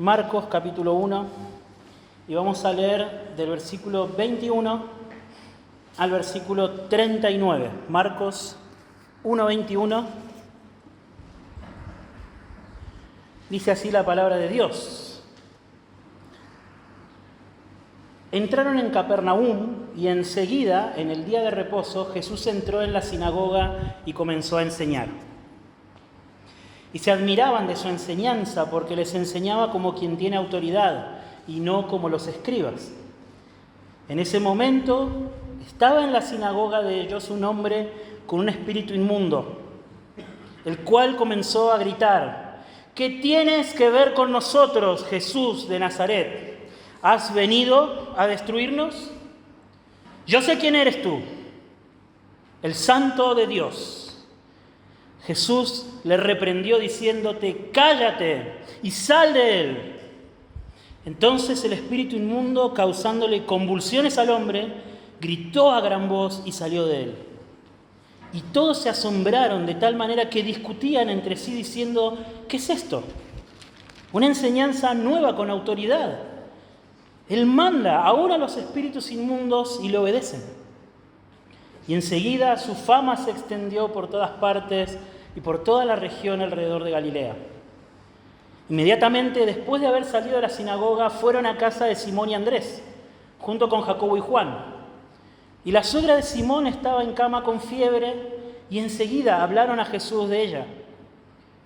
Marcos capítulo 1 y vamos a leer del versículo 21 al versículo 39. Marcos 1:21 dice así la palabra de Dios. Entraron en Capernaum y enseguida, en el día de reposo, Jesús entró en la sinagoga y comenzó a enseñar. Y se admiraban de su enseñanza porque les enseñaba como quien tiene autoridad y no como los escribas. En ese momento estaba en la sinagoga de ellos un hombre con un espíritu inmundo, el cual comenzó a gritar: ¿qué tienes que ver con nosotros, Jesús de Nazaret? ¿Has venido a destruirnos? Yo sé quién eres tú, el Santo de Dios. Jesús le reprendió diciéndote: cállate y sal de él. Entonces el espíritu inmundo, causándole convulsiones al hombre, gritó a gran voz y salió de él. Y todos se asombraron de tal manera que discutían entre sí diciendo: ¿qué es esto? Una enseñanza nueva con autoridad. Él manda ahora a los espíritus inmundos y le obedecen. Y enseguida su fama se extendió por todas partes y por toda la región alrededor de Galilea. Inmediatamente después de haber salido de la sinagoga, fueron a casa de Simón y Andrés, junto con Jacobo y Juan. Y la suegra de Simón estaba en cama con fiebre, y enseguida hablaron a Jesús de ella.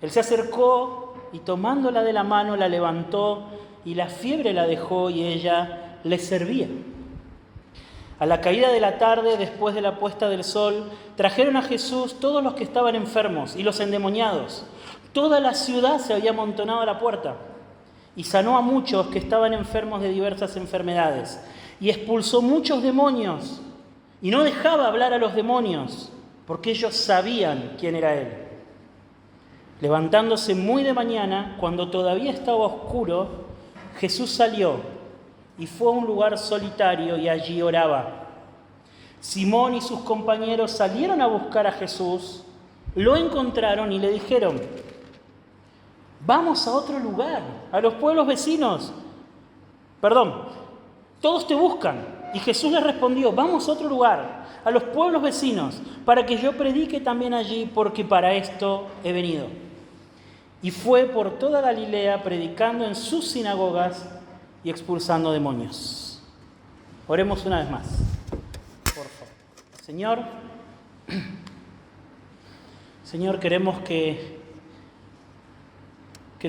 Él se acercó y tomándola de la mano la levantó, y la fiebre la dejó y ella le servía. A la caída de la tarde, después de la puesta del sol, trajeron a Jesús todos los que estaban enfermos y los endemoniados. Toda la ciudad se había amontonado a la puerta, y sanó a muchos que estaban enfermos de diversas enfermedades, y expulsó muchos demonios, y no dejaba hablar a los demonios, porque ellos sabían quién era Él. Levantándose muy de mañana, cuando todavía estaba oscuro, Jesús salió y fue a un lugar solitario y allí oraba. Simón y sus compañeros salieron a buscar a Jesús, lo encontraron y le dijeron: vamos a otro lugar, a los pueblos vecinos. Todos te buscan. Y Jesús les respondió: vamos a otro lugar, a los pueblos vecinos, para que yo predique también allí, porque para esto he venido. Y fue por toda Galilea predicando en sus sinagogas y expulsando demonios. Oremos una vez más, por favor. Señor, queremos que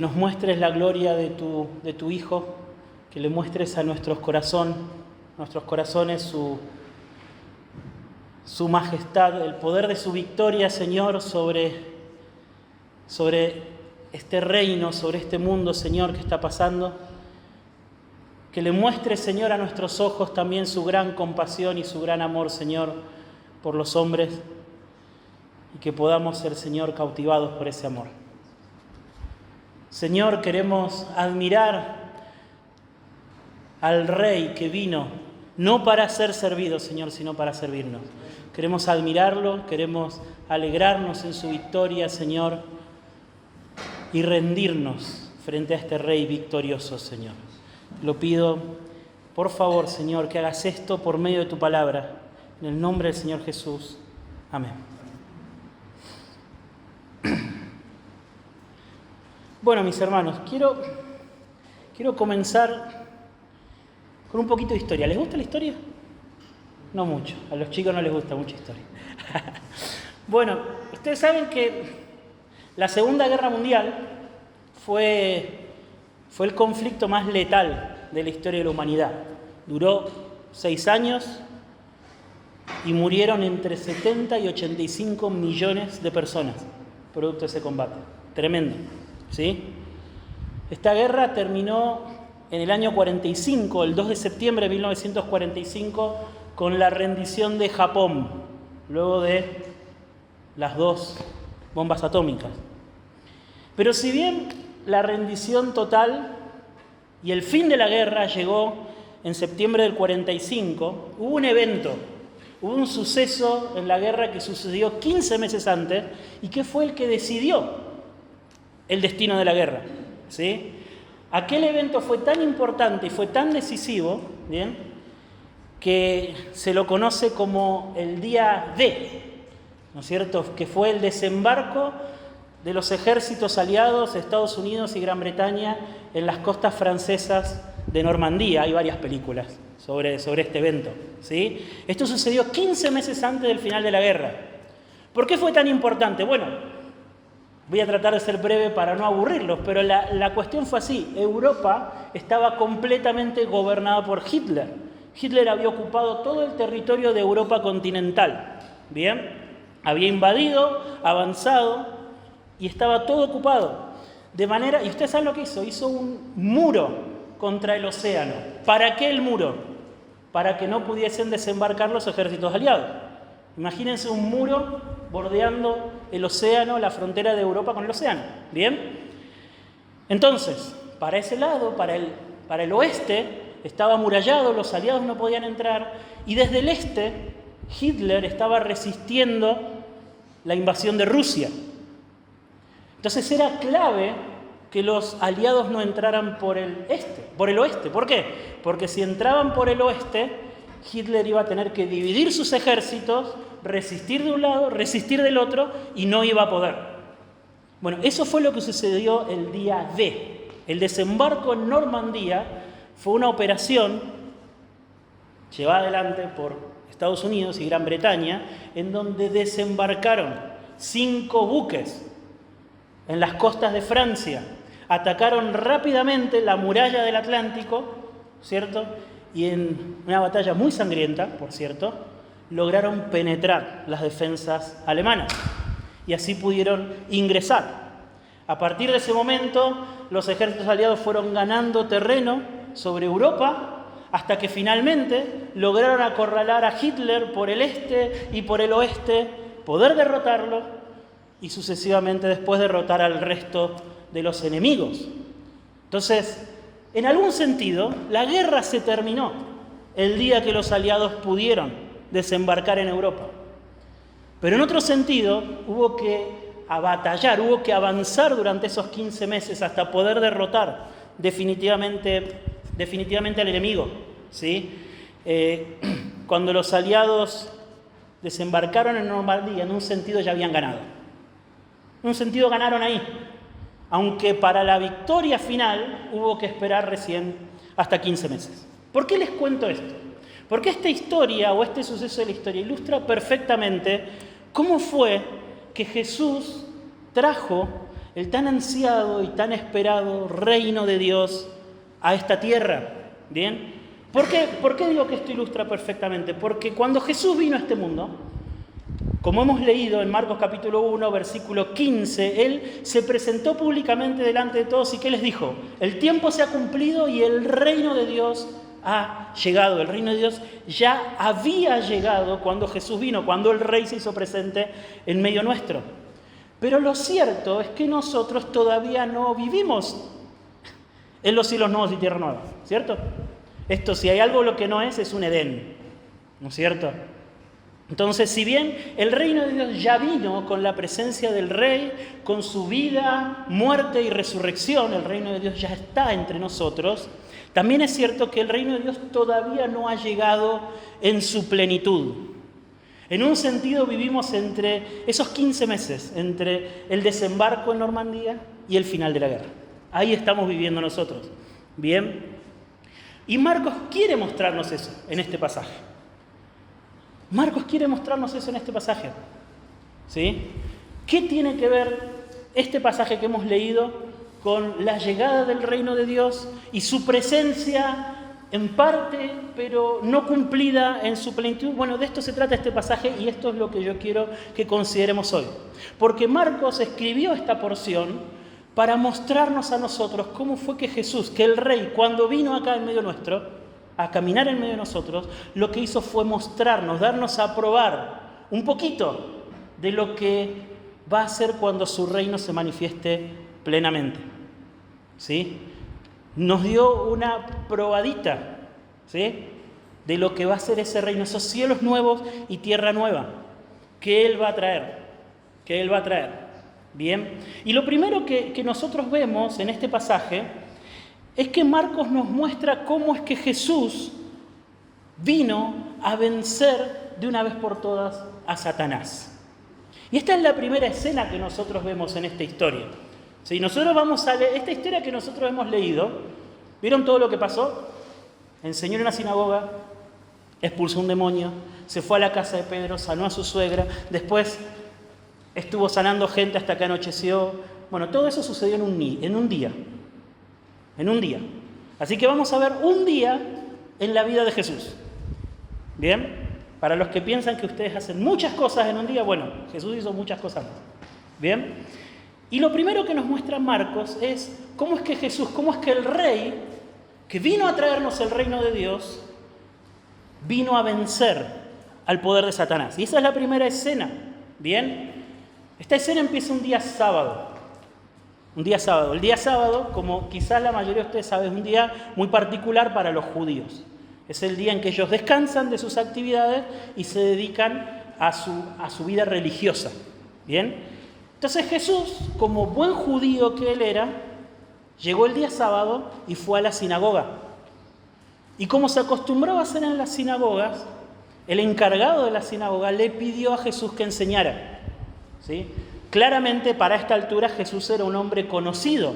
nos muestres la gloria de tu Hijo, que le muestres a nuestros corazones su majestad, el poder de su victoria, Señor, sobre este reino, sobre este mundo, Señor, que está pasando. Que le muestres, Señor, a nuestros ojos también su gran compasión y su gran amor, Señor, por los hombres, y que podamos ser, Señor, cautivados por ese amor. Señor, queremos admirar al Rey que vino, no para ser servido, Señor, sino para servirnos. Queremos admirarlo, queremos alegrarnos en su victoria, Señor, y rendirnos frente a este Rey victorioso, Señor. Lo pido, por favor, Señor, que hagas esto por medio de tu palabra. En el nombre del Señor Jesús. Amén. Bueno, mis hermanos, quiero comenzar con un poquito de historia. ¿Les gusta la historia? No mucho. A los chicos no les gusta mucha historia. Bueno, ustedes saben que la Segunda Guerra Mundial fue el conflicto más letal de la historia de la humanidad. Duró 6 años y murieron entre 70 y 85 millones de personas producto de ese combate. Tremendo, ¿sí? Esta guerra terminó en el año 45, el 2 de septiembre de 1945, con la rendición de Japón, luego de las 2 bombas atómicas. Pero si bien la rendición total y el fin de la guerra llegó en septiembre del 45, hubo un evento, hubo un suceso en la guerra que sucedió 15 meses antes y que fue el que decidió el destino de la guerra, ¿sí? Aquel evento fue tan importante y fue tan decisivo, ¿bien?, que se lo conoce como el día D, ¿no es cierto?, que fue el desembarco de los ejércitos aliados, Estados Unidos y Gran Bretaña, en las costas francesas de Normandía. Hay varias películas sobre este evento, ¿sí? Esto sucedió 15 meses antes del final de la guerra. ¿Por qué fue tan importante? Bueno, voy a tratar de ser breve para no aburrirlos, pero la cuestión fue así. Europa estaba completamente gobernada por Hitler. Hitler había ocupado todo el territorio de Europa continental, ¿bien? Había invadido, avanzado y estaba todo ocupado. De manera, y ustedes saben lo que hizo, hizo un muro contra el océano. ¿Para qué el muro? Para que no pudiesen desembarcar los ejércitos aliados. Imagínense un muro bordeando el océano, la frontera de Europa con el océano. ¿Bien? Entonces, para ese lado, para el oeste, estaba amurallado, los aliados no podían entrar, y desde el este, Hitler estaba resistiendo la invasión de Rusia. Entonces era clave que los aliados no entraran por el oeste. ¿Por qué? Porque si entraban por el oeste, Hitler iba a tener que dividir sus ejércitos, resistir de un lado, resistir del otro, y no iba a poder. Bueno, eso fue lo que sucedió el día D. El desembarco en Normandía fue una operación llevada adelante por Estados Unidos y Gran Bretaña, en donde desembarcaron 5 buques en las costas de Francia, atacaron rápidamente la muralla del Atlántico, ¿cierto? Y en una batalla muy sangrienta, por cierto, lograron penetrar las defensas alemanas y así pudieron ingresar. A partir de ese momento, los ejércitos aliados fueron ganando terreno sobre Europa hasta que finalmente lograron acorralar a Hitler por el este y por el oeste, poder derrotarlo y sucesivamente después derrotar al resto de los enemigos. Entonces, en algún sentido, la guerra se terminó el día que los aliados pudieron desembarcar en Europa. Pero en otro sentido, hubo que batallar, hubo que avanzar durante esos 15 meses hasta poder derrotar definitivamente al enemigo, ¿sí? Cuando los aliados desembarcaron en Normandía, en un sentido ya habían ganado. En un sentido ganaron ahí, aunque para la victoria final hubo que esperar recién hasta 15 meses. ¿Por qué les cuento esto? Porque esta historia o este suceso de la historia ilustra perfectamente cómo fue que Jesús trajo el tan ansiado y tan esperado reino de Dios a esta tierra. ¿Bien? ¿Por qué digo que esto ilustra perfectamente? Porque cuando Jesús vino a este mundo, como hemos leído en Marcos capítulo 1, versículo 15, Él se presentó públicamente delante de todos y ¿qué les dijo? El tiempo se ha cumplido y el reino de Dios ha llegado. El reino de Dios ya había llegado cuando Jesús vino, cuando el Rey se hizo presente en medio nuestro. Pero lo cierto es que nosotros todavía no vivimos en los cielos nuevos y tierra nueva, ¿cierto? Esto, si hay algo lo que no es un Edén, ¿no es cierto? Entonces, si bien el reino de Dios ya vino con la presencia del Rey, con su vida, muerte y resurrección, el reino de Dios ya está entre nosotros, también es cierto que el reino de Dios todavía no ha llegado en su plenitud. En un sentido vivimos entre esos 15 meses, entre el desembarco en Normandía y el final de la guerra. Ahí estamos viviendo nosotros. Bien. Y Marcos quiere mostrarnos eso en este pasaje. Marcos quiere mostrarnos eso en este pasaje. ¿Sí? ¿Qué tiene que ver este pasaje que hemos leído con la llegada del reino de Dios y su presencia en parte, pero no cumplida en su plenitud? Bueno, de esto se trata este pasaje y esto es lo que yo quiero que consideremos hoy. Porque Marcos escribió esta porción para mostrarnos a nosotros cómo fue que Jesús, que el Rey, cuando vino acá en medio nuestro, a caminar en medio de nosotros, lo que hizo fue mostrarnos, darnos a probar un poquito de lo que va a ser cuando su reino se manifieste plenamente. ¿Sí? Nos dio una probadita, ¿sí?, de lo que va a ser ese reino, esos cielos nuevos y tierra nueva que Él va a traer. Bien, y lo primero que nosotros vemos en este pasaje es que Marcos nos muestra cómo es que Jesús vino a vencer de una vez por todas a Satanás. Y esta es la primera escena que nosotros vemos en esta historia. Si nosotros vamos a leer esta historia que nosotros hemos leído, ¿vieron todo lo que pasó? Enseñó en una sinagoga, expulsó un demonio, se fue a la casa de Pedro, sanó a su suegra, después estuvo sanando gente hasta que anocheció. Bueno, todo eso sucedió en un día. Así que vamos a ver un día en la vida de Jesús. ¿Bien? Para los que piensan que ustedes hacen muchas cosas en un día, bueno, Jesús hizo muchas cosas más. ¿Bien? Y lo primero que nos muestra Marcos es cómo es que Jesús, cómo es que el Rey, que vino a traernos el reino de Dios, vino a vencer al poder de Satanás. Y esa es la primera escena. ¿Bien? Esta escena empieza un día sábado. El día sábado, como quizás la mayoría de ustedes saben, es un día muy particular para los judíos. Es el día en que ellos descansan de sus actividades y se dedican a su vida religiosa. ¿Bien? Entonces Jesús, como buen judío que él era, llegó el día sábado y fue a la sinagoga. Y como se acostumbraba a hacer en las sinagogas, el encargado de la sinagoga le pidió a Jesús que enseñara. ¿Sí? Claramente, para esta altura, Jesús era un hombre conocido,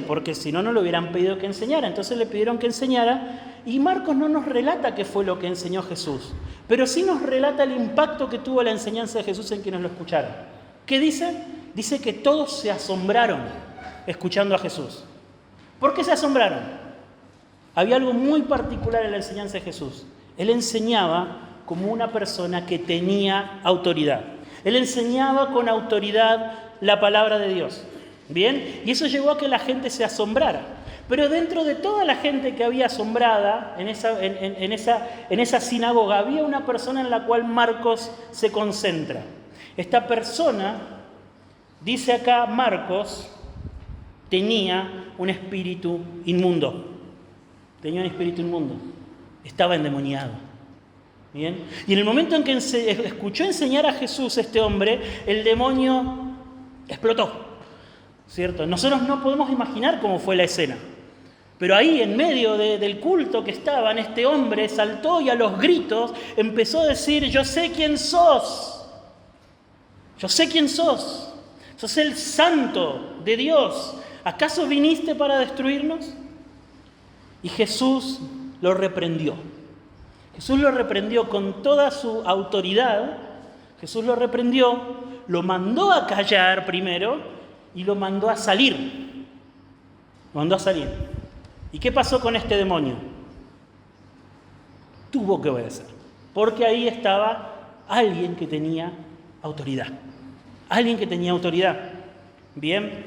porque si no, no le hubieran pedido que enseñara. Entonces le pidieron que enseñara, y Marcos no nos relata qué fue lo que enseñó Jesús, pero sí nos relata el impacto que tuvo la enseñanza de Jesús en quienes lo escucharon. ¿Qué dice? Dice que todos se asombraron escuchando a Jesús. ¿Por qué se asombraron? Había algo muy particular en la enseñanza de Jesús. Él enseñaba como una persona que tenía autoridad. Él enseñaba con autoridad la palabra de Dios. ¿Bien? Y eso llevó a que la gente se asombrara. Pero dentro de toda la gente que había asombrada en esa sinagoga, había una persona en la cual Marcos se concentra. Esta persona, dice acá Marcos, tenía un espíritu inmundo. Estaba endemoniado. ¿Bien? Y en el momento en que escuchó enseñar a Jesús este hombre, el demonio explotó. ¿Cierto? Nosotros no podemos imaginar cómo fue la escena. Pero ahí, en medio del culto que estaban, este hombre saltó y a los gritos empezó a decir: yo sé quién sos. Yo sé quién sos. Sos el santo de Dios. ¿Acaso viniste para destruirnos? Y Jesús lo reprendió. Jesús lo reprendió con toda su autoridad. Jesús lo reprendió, lo mandó a callar primero y lo mandó a salir. ¿Y qué pasó con este demonio? Tuvo que obedecer, porque ahí estaba alguien que tenía autoridad. Bien.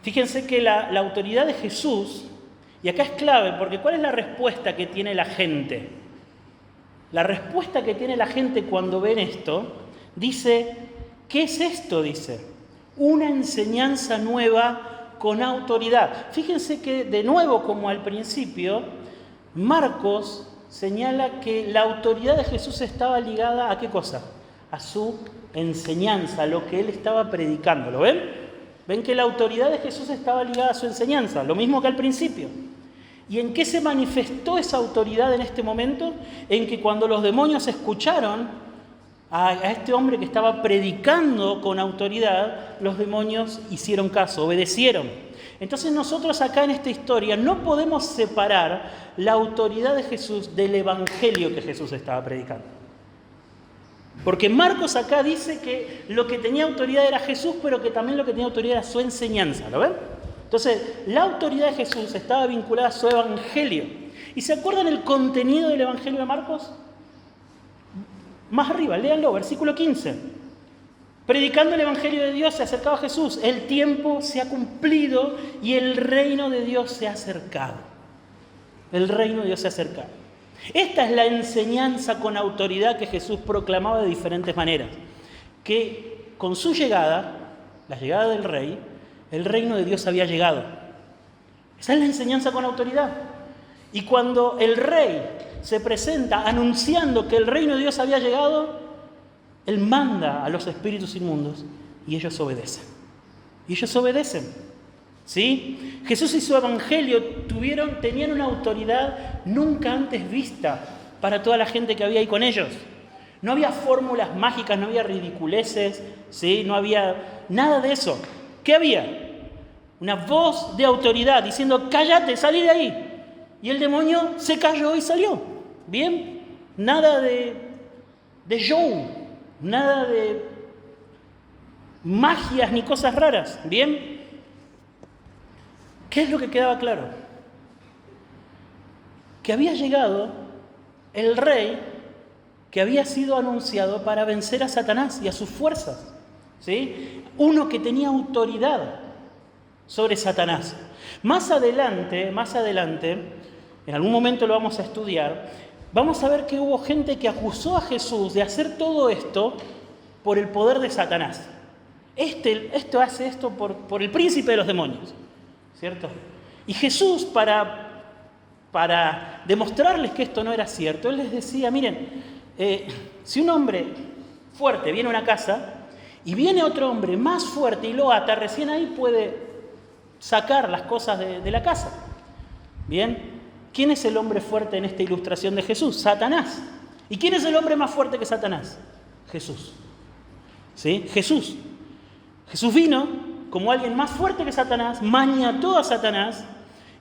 Fíjense que la autoridad de Jesús, y acá es clave, porque ¿cuál es la respuesta que tiene la gente? La respuesta que tiene la gente cuando ven esto, dice: ¿qué es esto? Dice, una enseñanza nueva con autoridad. Fíjense que, de nuevo, como al principio, Marcos señala que la autoridad de Jesús estaba ligada ¿a qué cosa? A su enseñanza, a lo que él estaba predicando. ¿Lo ven? Ven que la autoridad de Jesús estaba ligada a su enseñanza, lo mismo que al principio. ¿Y en qué se manifestó esa autoridad en este momento? En que cuando los demonios escucharon a este hombre que estaba predicando con autoridad, los demonios hicieron caso, obedecieron. Entonces nosotros acá en esta historia no podemos separar la autoridad de Jesús del evangelio que Jesús estaba predicando. Porque Marcos acá dice que lo que tenía autoridad era Jesús, pero que también lo que tenía autoridad era su enseñanza, ¿lo ven? Entonces, la autoridad de Jesús estaba vinculada a su evangelio. ¿Y se acuerdan el contenido del evangelio de Marcos? Más arriba, léanlo, versículo 15. Predicando el evangelio de Dios se acercaba a Jesús. El tiempo se ha cumplido y el reino de Dios se ha acercado. Esta es la enseñanza con autoridad que Jesús proclamaba de diferentes maneras. Que con su llegada, la llegada del rey, el reino de Dios había llegado. Esa es la enseñanza con autoridad. Y cuando el rey se presenta anunciando que el reino de Dios había llegado, él manda a los espíritus inmundos y ellos obedecen. ¿Sí? Jesús y su evangelio tenían una autoridad nunca antes vista para toda la gente que había ahí con ellos. No había fórmulas mágicas, no había ridiculeces, ¿sí? No había nada de eso. ¿Qué había? Una voz de autoridad diciendo, cállate, salí de ahí. Y el demonio se cayó y salió. ¿Bien? Nada de show, nada de magias ni cosas raras. ¿Bien? ¿Qué es lo que quedaba claro? Que había llegado el rey que había sido anunciado para vencer a Satanás y a sus fuerzas. ¿Sí? Uno que tenía autoridad sobre Satanás. Más adelante, en algún momento lo vamos a estudiar, vamos a ver que hubo gente que acusó a Jesús de hacer todo esto por el poder de Satanás. Esto hace esto por el príncipe de los demonios, ¿cierto? Y Jesús, para demostrarles que esto no era cierto, Él les decía, miren, si un hombre fuerte viene a una casa y viene otro hombre más fuerte y lo ata, recién ahí puede sacar las cosas de la casa. ¿Bien? ¿Quién es el hombre fuerte en esta ilustración de Jesús? Satanás. ¿Y quién es el hombre más fuerte que Satanás? Jesús. ¿Sí? Jesús. Jesús vino como alguien más fuerte que Satanás, maniató a Satanás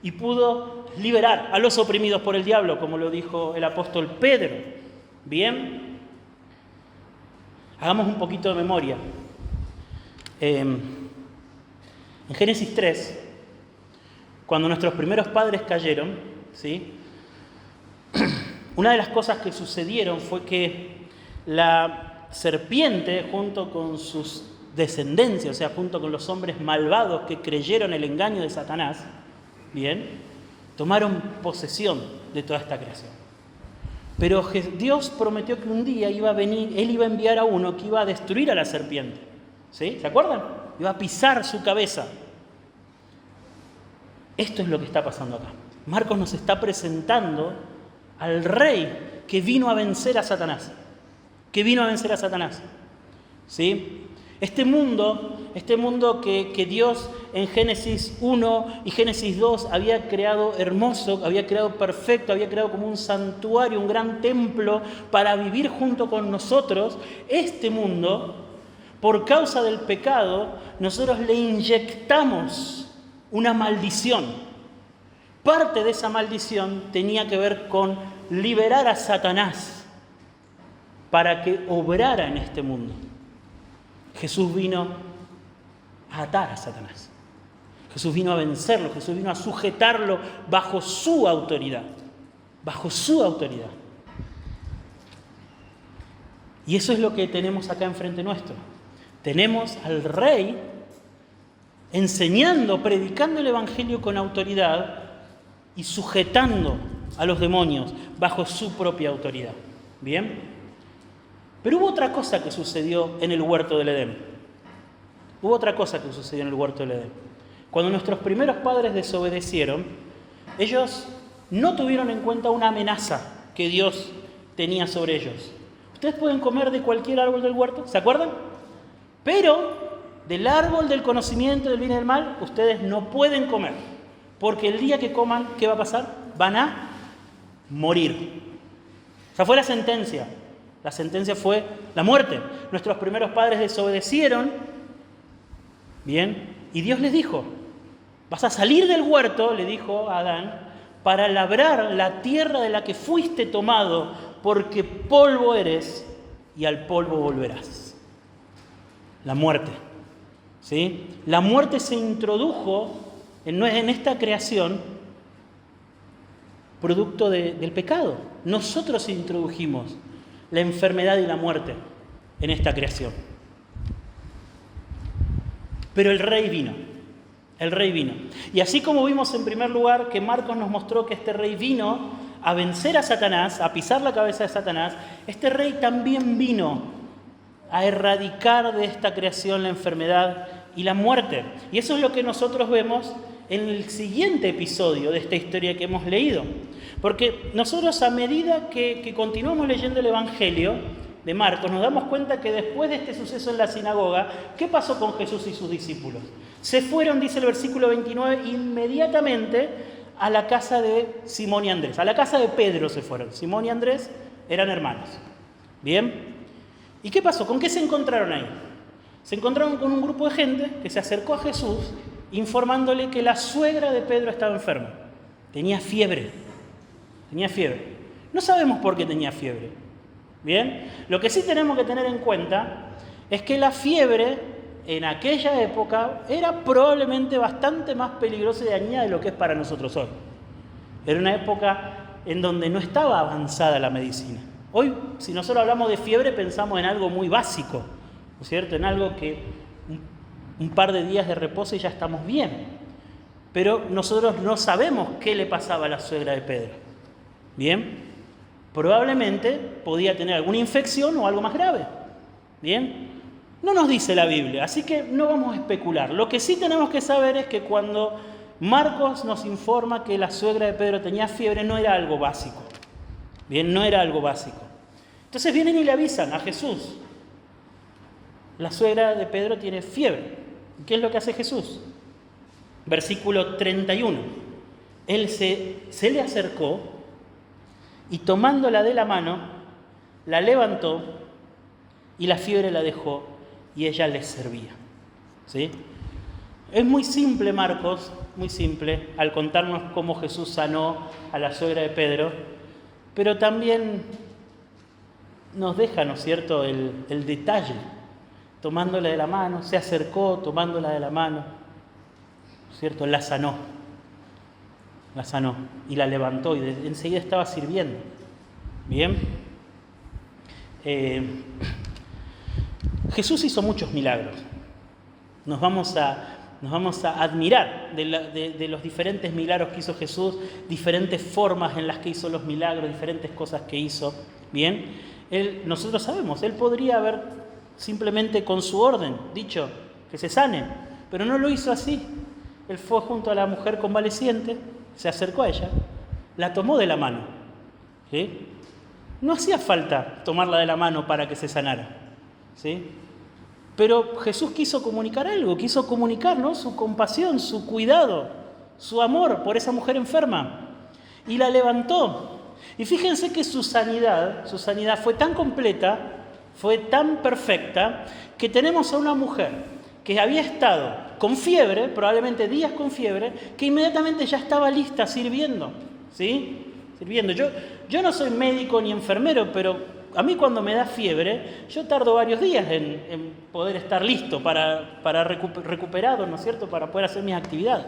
y pudo liberar a los oprimidos por el diablo, como lo dijo el apóstol Pedro. ¿Bien? Hagamos un poquito de memoria. En Génesis 3, cuando nuestros primeros padres cayeron, ¿sí? Una de las cosas que sucedieron fue que la serpiente, junto con sus descendencia, o sea, junto con los hombres malvados que creyeron el engaño de Satanás, bien, tomaron posesión de toda esta creación. Pero Dios prometió que un día iba a venir, Él iba a enviar a uno que iba a destruir a la serpiente. ¿Sí? ¿Se acuerdan? Iba a pisar su cabeza. Esto es lo que está pasando acá. Marcos nos está presentando al rey que vino a vencer a Satanás. Que vino a vencer a Satanás. ¿Sí? Este mundo que Dios en Génesis 1 y Génesis 2 había creado hermoso, había creado perfecto, había creado como un santuario, un gran templo para vivir junto con nosotros, este mundo, por causa del pecado, nosotros le inyectamos una maldición. Parte de esa maldición tenía que ver con liberar a Satanás para que obrara en este mundo. Jesús vino a atar a Satanás. Jesús vino a vencerlo, Jesús vino a sujetarlo bajo su autoridad. Bajo su autoridad. Y eso es lo que tenemos acá enfrente nuestro. Tenemos al rey enseñando, predicando el evangelio con autoridad y sujetando a los demonios bajo su propia autoridad. ¿Bien? Pero hubo otra cosa que sucedió en el huerto del Edén. Hubo otra cosa que sucedió en el huerto del Edén. Cuando nuestros primeros padres desobedecieron, ellos no tuvieron en cuenta una amenaza que Dios tenía sobre ellos. Ustedes pueden comer de cualquier árbol del huerto, ¿se acuerdan? Pero del árbol del conocimiento del bien y del mal, ustedes no pueden comer. Porque el día que coman, ¿qué va a pasar? Van a morir. Esa fue la sentencia. La sentencia fue la muerte. Nuestros primeros padres desobedecieron. Bien. Y Dios les dijo, vas a salir del huerto, le dijo a Adán, para labrar la tierra de la que fuiste tomado, porque polvo eres y al polvo volverás. La muerte. ¿Sí? La muerte se introdujo en esta creación producto del pecado. Nosotros introdujimos la enfermedad y la muerte en esta creación. Pero el rey vino. Y así como vimos en primer lugar que Marcos nos mostró que este rey vino a vencer a Satanás, a pisar la cabeza de Satanás, este rey también vino a erradicar de esta creación la enfermedad y la muerte. Y eso es lo que nosotros vemos en el siguiente episodio de esta historia que hemos leído. Porque nosotros, a medida que continuamos leyendo el Evangelio, de Marcos, nos damos cuenta que después de este suceso en la sinagoga, ¿qué pasó con Jesús y sus discípulos? Se fueron, dice el versículo 29, inmediatamente a la casa de Simón y Andrés. A la casa de Pedro se fueron. Simón y Andrés eran hermanos. ¿Bien? ¿Y qué pasó? ¿Con qué se encontraron ahí? Se encontraron con un grupo de gente que se acercó a Jesús informándole que la suegra de Pedro estaba enferma. Tenía fiebre. Tenía fiebre. No sabemos por qué tenía fiebre. ¿Bien? Lo que sí tenemos que tener en cuenta es que la fiebre en aquella época era probablemente bastante más peligrosa y dañina de lo que es para nosotros hoy. Era una época en donde no estaba avanzada la medicina. Hoy, si nosotros hablamos de fiebre, pensamos en algo muy básico, ¿no es cierto? En algo que un par de días de reposo y ya estamos bien. Pero nosotros no sabemos qué le pasaba a la suegra de Pedro. ¿Bien? Probablemente podía tener alguna infección o algo más grave. ¿Bien? No nos dice la Biblia, así que no vamos a especular. Lo que sí tenemos que saber es que cuando Marcos nos informa que la suegra de Pedro tenía fiebre, no era algo básico. Bien, no era algo básico. Entonces vienen y le avisan a Jesús. La suegra de Pedro tiene fiebre. ¿Qué es lo que hace Jesús? Versículo 31. Él se le acercó y tomándola de la mano, la levantó y la fiebre la dejó y ella les servía. ¿Sí? Es muy simple, Marcos, muy simple, al contarnos cómo Jesús sanó a la suegra de Pedro, pero también nos deja, ¿no es cierto?, el detalle. Tomándola de la mano, se acercó tomándola de la mano, ¿no es cierto?, la sanó y la levantó y enseguida estaba sirviendo. Bien. Jesús hizo muchos milagros. Nos vamos a admirar de los diferentes milagros que hizo Jesús, diferentes formas en las que hizo los milagros, diferentes cosas que hizo. Bien. Nosotros sabemos, Él podría haber simplemente con su orden dicho que se sane, pero no lo hizo así. Él fue junto a la mujer convaleciente, se acercó a ella, la tomó de la mano. ¿Sí? No hacía falta tomarla de la mano para que se sanara. ¿Sí? Pero Jesús quiso comunicar algo, quiso comunicar, ¿no?, su compasión, su cuidado, su amor por esa mujer enferma. Y la levantó. Y fíjense que su sanidad fue tan completa, fue tan perfecta, que tenemos a una mujer que había estado con fiebre, probablemente días con fiebre, que inmediatamente ya estaba lista sirviendo. ¿Sí? Sirviendo. Yo no soy médico ni enfermero, pero a mí cuando me da fiebre, yo tardo varios días en poder estar listo para recuperado, ¿no es cierto?, para poder hacer mis actividades.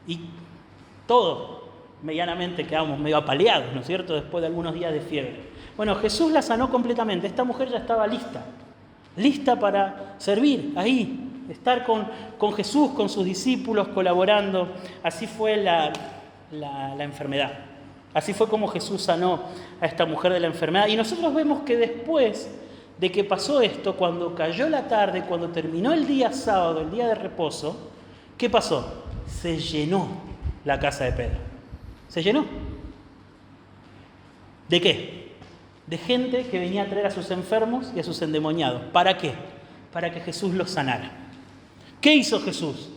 Y todos medianamente quedamos medio apaleados, ¿no es cierto?, después de algunos días de fiebre. Bueno, Jesús la sanó completamente. Esta mujer ya estaba lista para servir ahí, estar con Jesús, con sus discípulos, colaborando. Así fue la enfermedad. Así fue como Jesús sanó a esta mujer de la enfermedad. Y nosotros vemos que después de que pasó esto, cuando cayó la tarde, cuando terminó el día sábado, el día de reposo, ¿qué pasó? Se llenó la casa de Pedro. Se llenó. ¿De qué? De gente que venía a traer a sus enfermos y a sus endemoniados. ¿Para qué? Para que Jesús los sanara. ¿Qué hizo Jesús?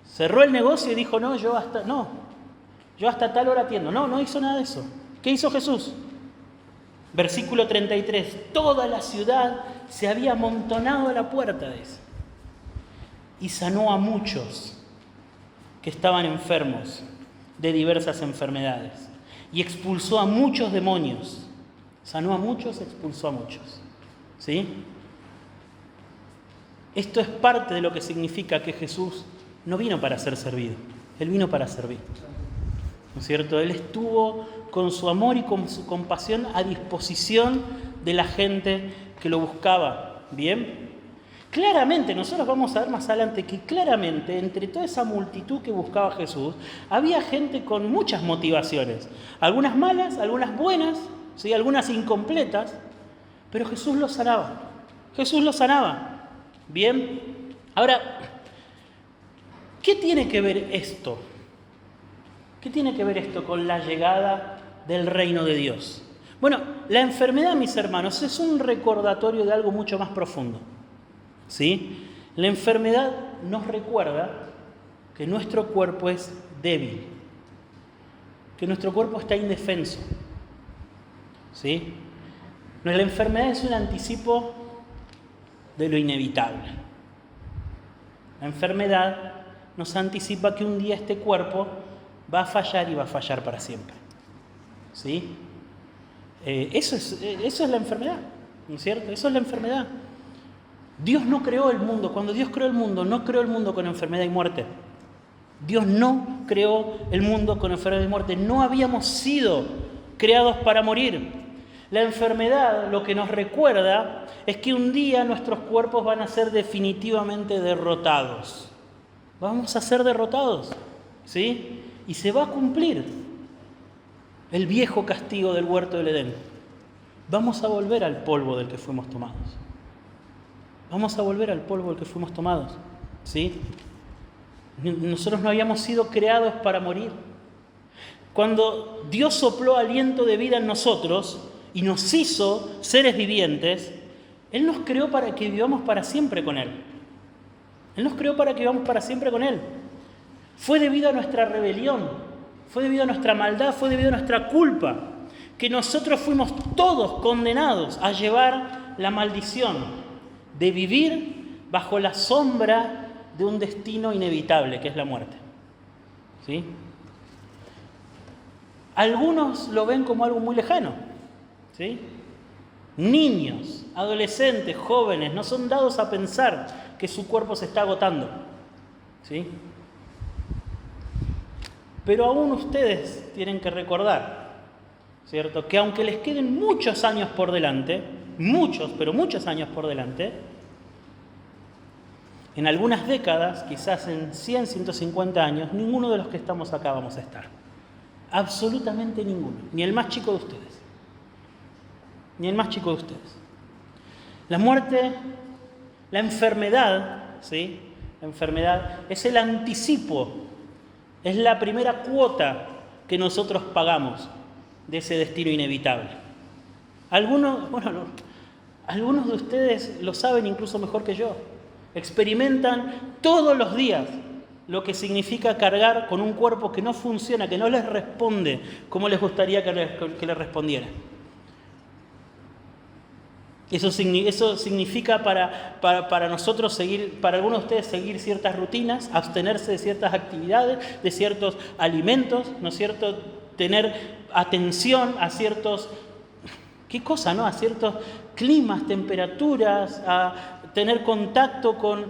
Cerró el negocio y dijo, yo hasta tal hora atiendo. No hizo nada de eso. ¿Qué hizo Jesús? Versículo 33. Toda la ciudad se había amontonado a la puerta de eso. Y sanó a muchos que estaban enfermos de diversas enfermedades. Y expulsó a muchos demonios. Sanó a muchos, expulsó a muchos. ¿Sí? Esto es parte de lo que significa que Jesús no vino para ser servido. Él vino para servir. ¿No es cierto? Él estuvo con su amor y con su compasión a disposición de la gente que lo buscaba. ¿Bien? Claramente, nosotros vamos a ver más adelante que claramente entre toda esa multitud que buscaba a Jesús, había gente con muchas motivaciones. Algunas malas, algunas buenas, ¿sí?, algunas incompletas, pero Jesús los sanaba. Jesús los sanaba. ¿Bien? Ahora, ¿qué tiene que ver esto? ¿Qué tiene que ver esto con la llegada del reino de Dios? Bueno, la enfermedad, mis hermanos, es un recordatorio de algo mucho más profundo. ¿Sí? La enfermedad nos recuerda que nuestro cuerpo es débil, que nuestro cuerpo está indefenso. ¿Sí? La enfermedad es un anticipo de lo inevitable. La enfermedad nos anticipa que un día este cuerpo va a fallar y va a fallar para siempre. ¿Sí? Eso es la enfermedad, ¿no es cierto? Eso es la enfermedad. Dios no creó el mundo. Cuando Dios creó el mundo, no creó el mundo con enfermedad y muerte. Dios no creó el mundo con enfermedad y muerte. No habíamos sido creados para morir. La enfermedad lo que nos recuerda es que un día nuestros cuerpos van a ser definitivamente derrotados. Vamos a ser derrotados, ¿sí? Y se va a cumplir el viejo castigo del huerto del Edén. Vamos a volver al polvo del que fuimos tomados. Vamos a volver al polvo del que fuimos tomados, ¿sí? Nosotros no habíamos sido creados para morir. Cuando Dios sopló aliento de vida en nosotros y nos hizo seres vivientes, Él nos creó para que vivamos para siempre con Él. Él nos creó para que vivamos para siempre con Él. Fue debido a nuestra rebelión, fue debido a nuestra maldad, fue debido a nuestra culpa, que nosotros fuimos todos condenados a llevar la maldición de vivir bajo la sombra de un destino inevitable, que es la muerte. ¿Sí? Algunos lo ven como algo muy lejano. ¿Sí? Niños, adolescentes, jóvenes, no son dados a pensar que su cuerpo se está agotando. ¿Sí? Pero aún ustedes tienen que recordar, ¿cierto?, que aunque les queden muchos años por delante, muchos, pero muchos años por delante, en algunas décadas, quizás en 100, 150 años, ninguno de los que estamos acá vamos a estar. Absolutamente ninguno, ni el más chico de ustedes. Ni el más chico de ustedes. La muerte, la enfermedad, ¿sí? La enfermedad es el anticipo, es la primera cuota que nosotros pagamos de ese destino inevitable. Algunos de ustedes lo saben incluso mejor que yo. Experimentan todos los días lo que significa cargar con un cuerpo que no funciona, que no les responde como les gustaría que les respondiera. Eso significa para nosotros seguir, para algunos de ustedes seguir ciertas rutinas, abstenerse de ciertas actividades, de ciertos alimentos, ¿no es cierto? Tener atención a ciertos, ¿qué cosa, no? A ciertos climas, temperaturas, a tener contacto con,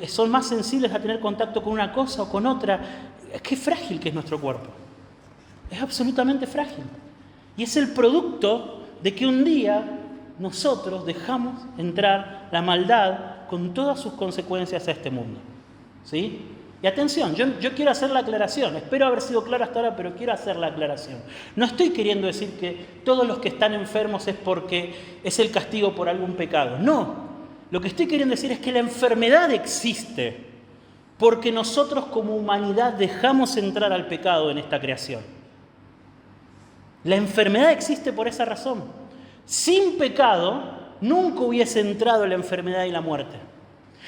son más sensibles a tener contacto con una cosa o con otra. Qué frágil que es nuestro cuerpo. Es absolutamente frágil. Y es el producto de que un día nosotros dejamos entrar la maldad con todas sus consecuencias a este mundo. ¿Sí? Y atención, yo quiero hacer la aclaración. Espero haber sido claro hasta ahora, pero quiero hacer la aclaración. No estoy queriendo decir que todos los que están enfermos es porque es el castigo por algún pecado. No. Lo que estoy queriendo decir es que la enfermedad existe porque nosotros como humanidad dejamos entrar al pecado en esta creación. La enfermedad existe por esa razón. Sin pecado, nunca hubiese entrado la enfermedad y la muerte.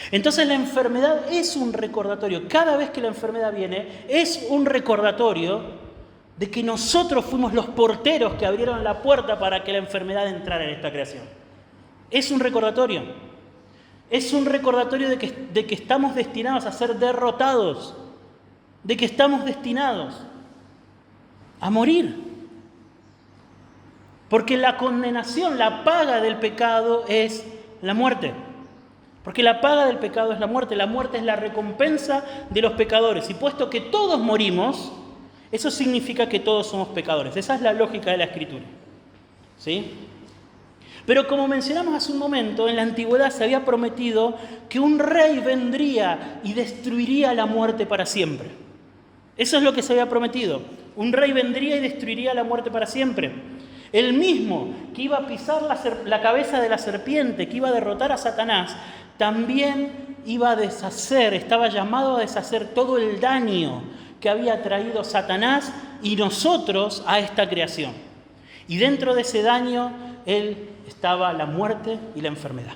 Entonces la enfermedad es un recordatorio. Cada vez que la enfermedad viene, es un recordatorio de que nosotros fuimos los porteros que abrieron la puerta para que la enfermedad entrara en esta creación. Es un recordatorio. Es un recordatorio de que estamos destinados a ser derrotados, de que estamos destinados a morir. Porque la condenación, la paga del pecado es la muerte. Porque la paga del pecado es la muerte es la recompensa de los pecadores. Y puesto que todos morimos, eso significa que todos somos pecadores. Esa es la lógica de la Escritura. ¿Sí? Pero como mencionamos hace un momento, en la antigüedad se había prometido que un rey vendría y destruiría la muerte para siempre. Eso es lo que se había prometido. Un rey vendría y destruiría la muerte para siempre. El mismo que iba a pisar la cabeza de la serpiente, que iba a derrotar a Satanás, también iba a deshacer, estaba llamado a deshacer todo el daño que había traído Satanás y nosotros a esta creación. Y dentro de ese daño, Él estaba la muerte y la enfermedad.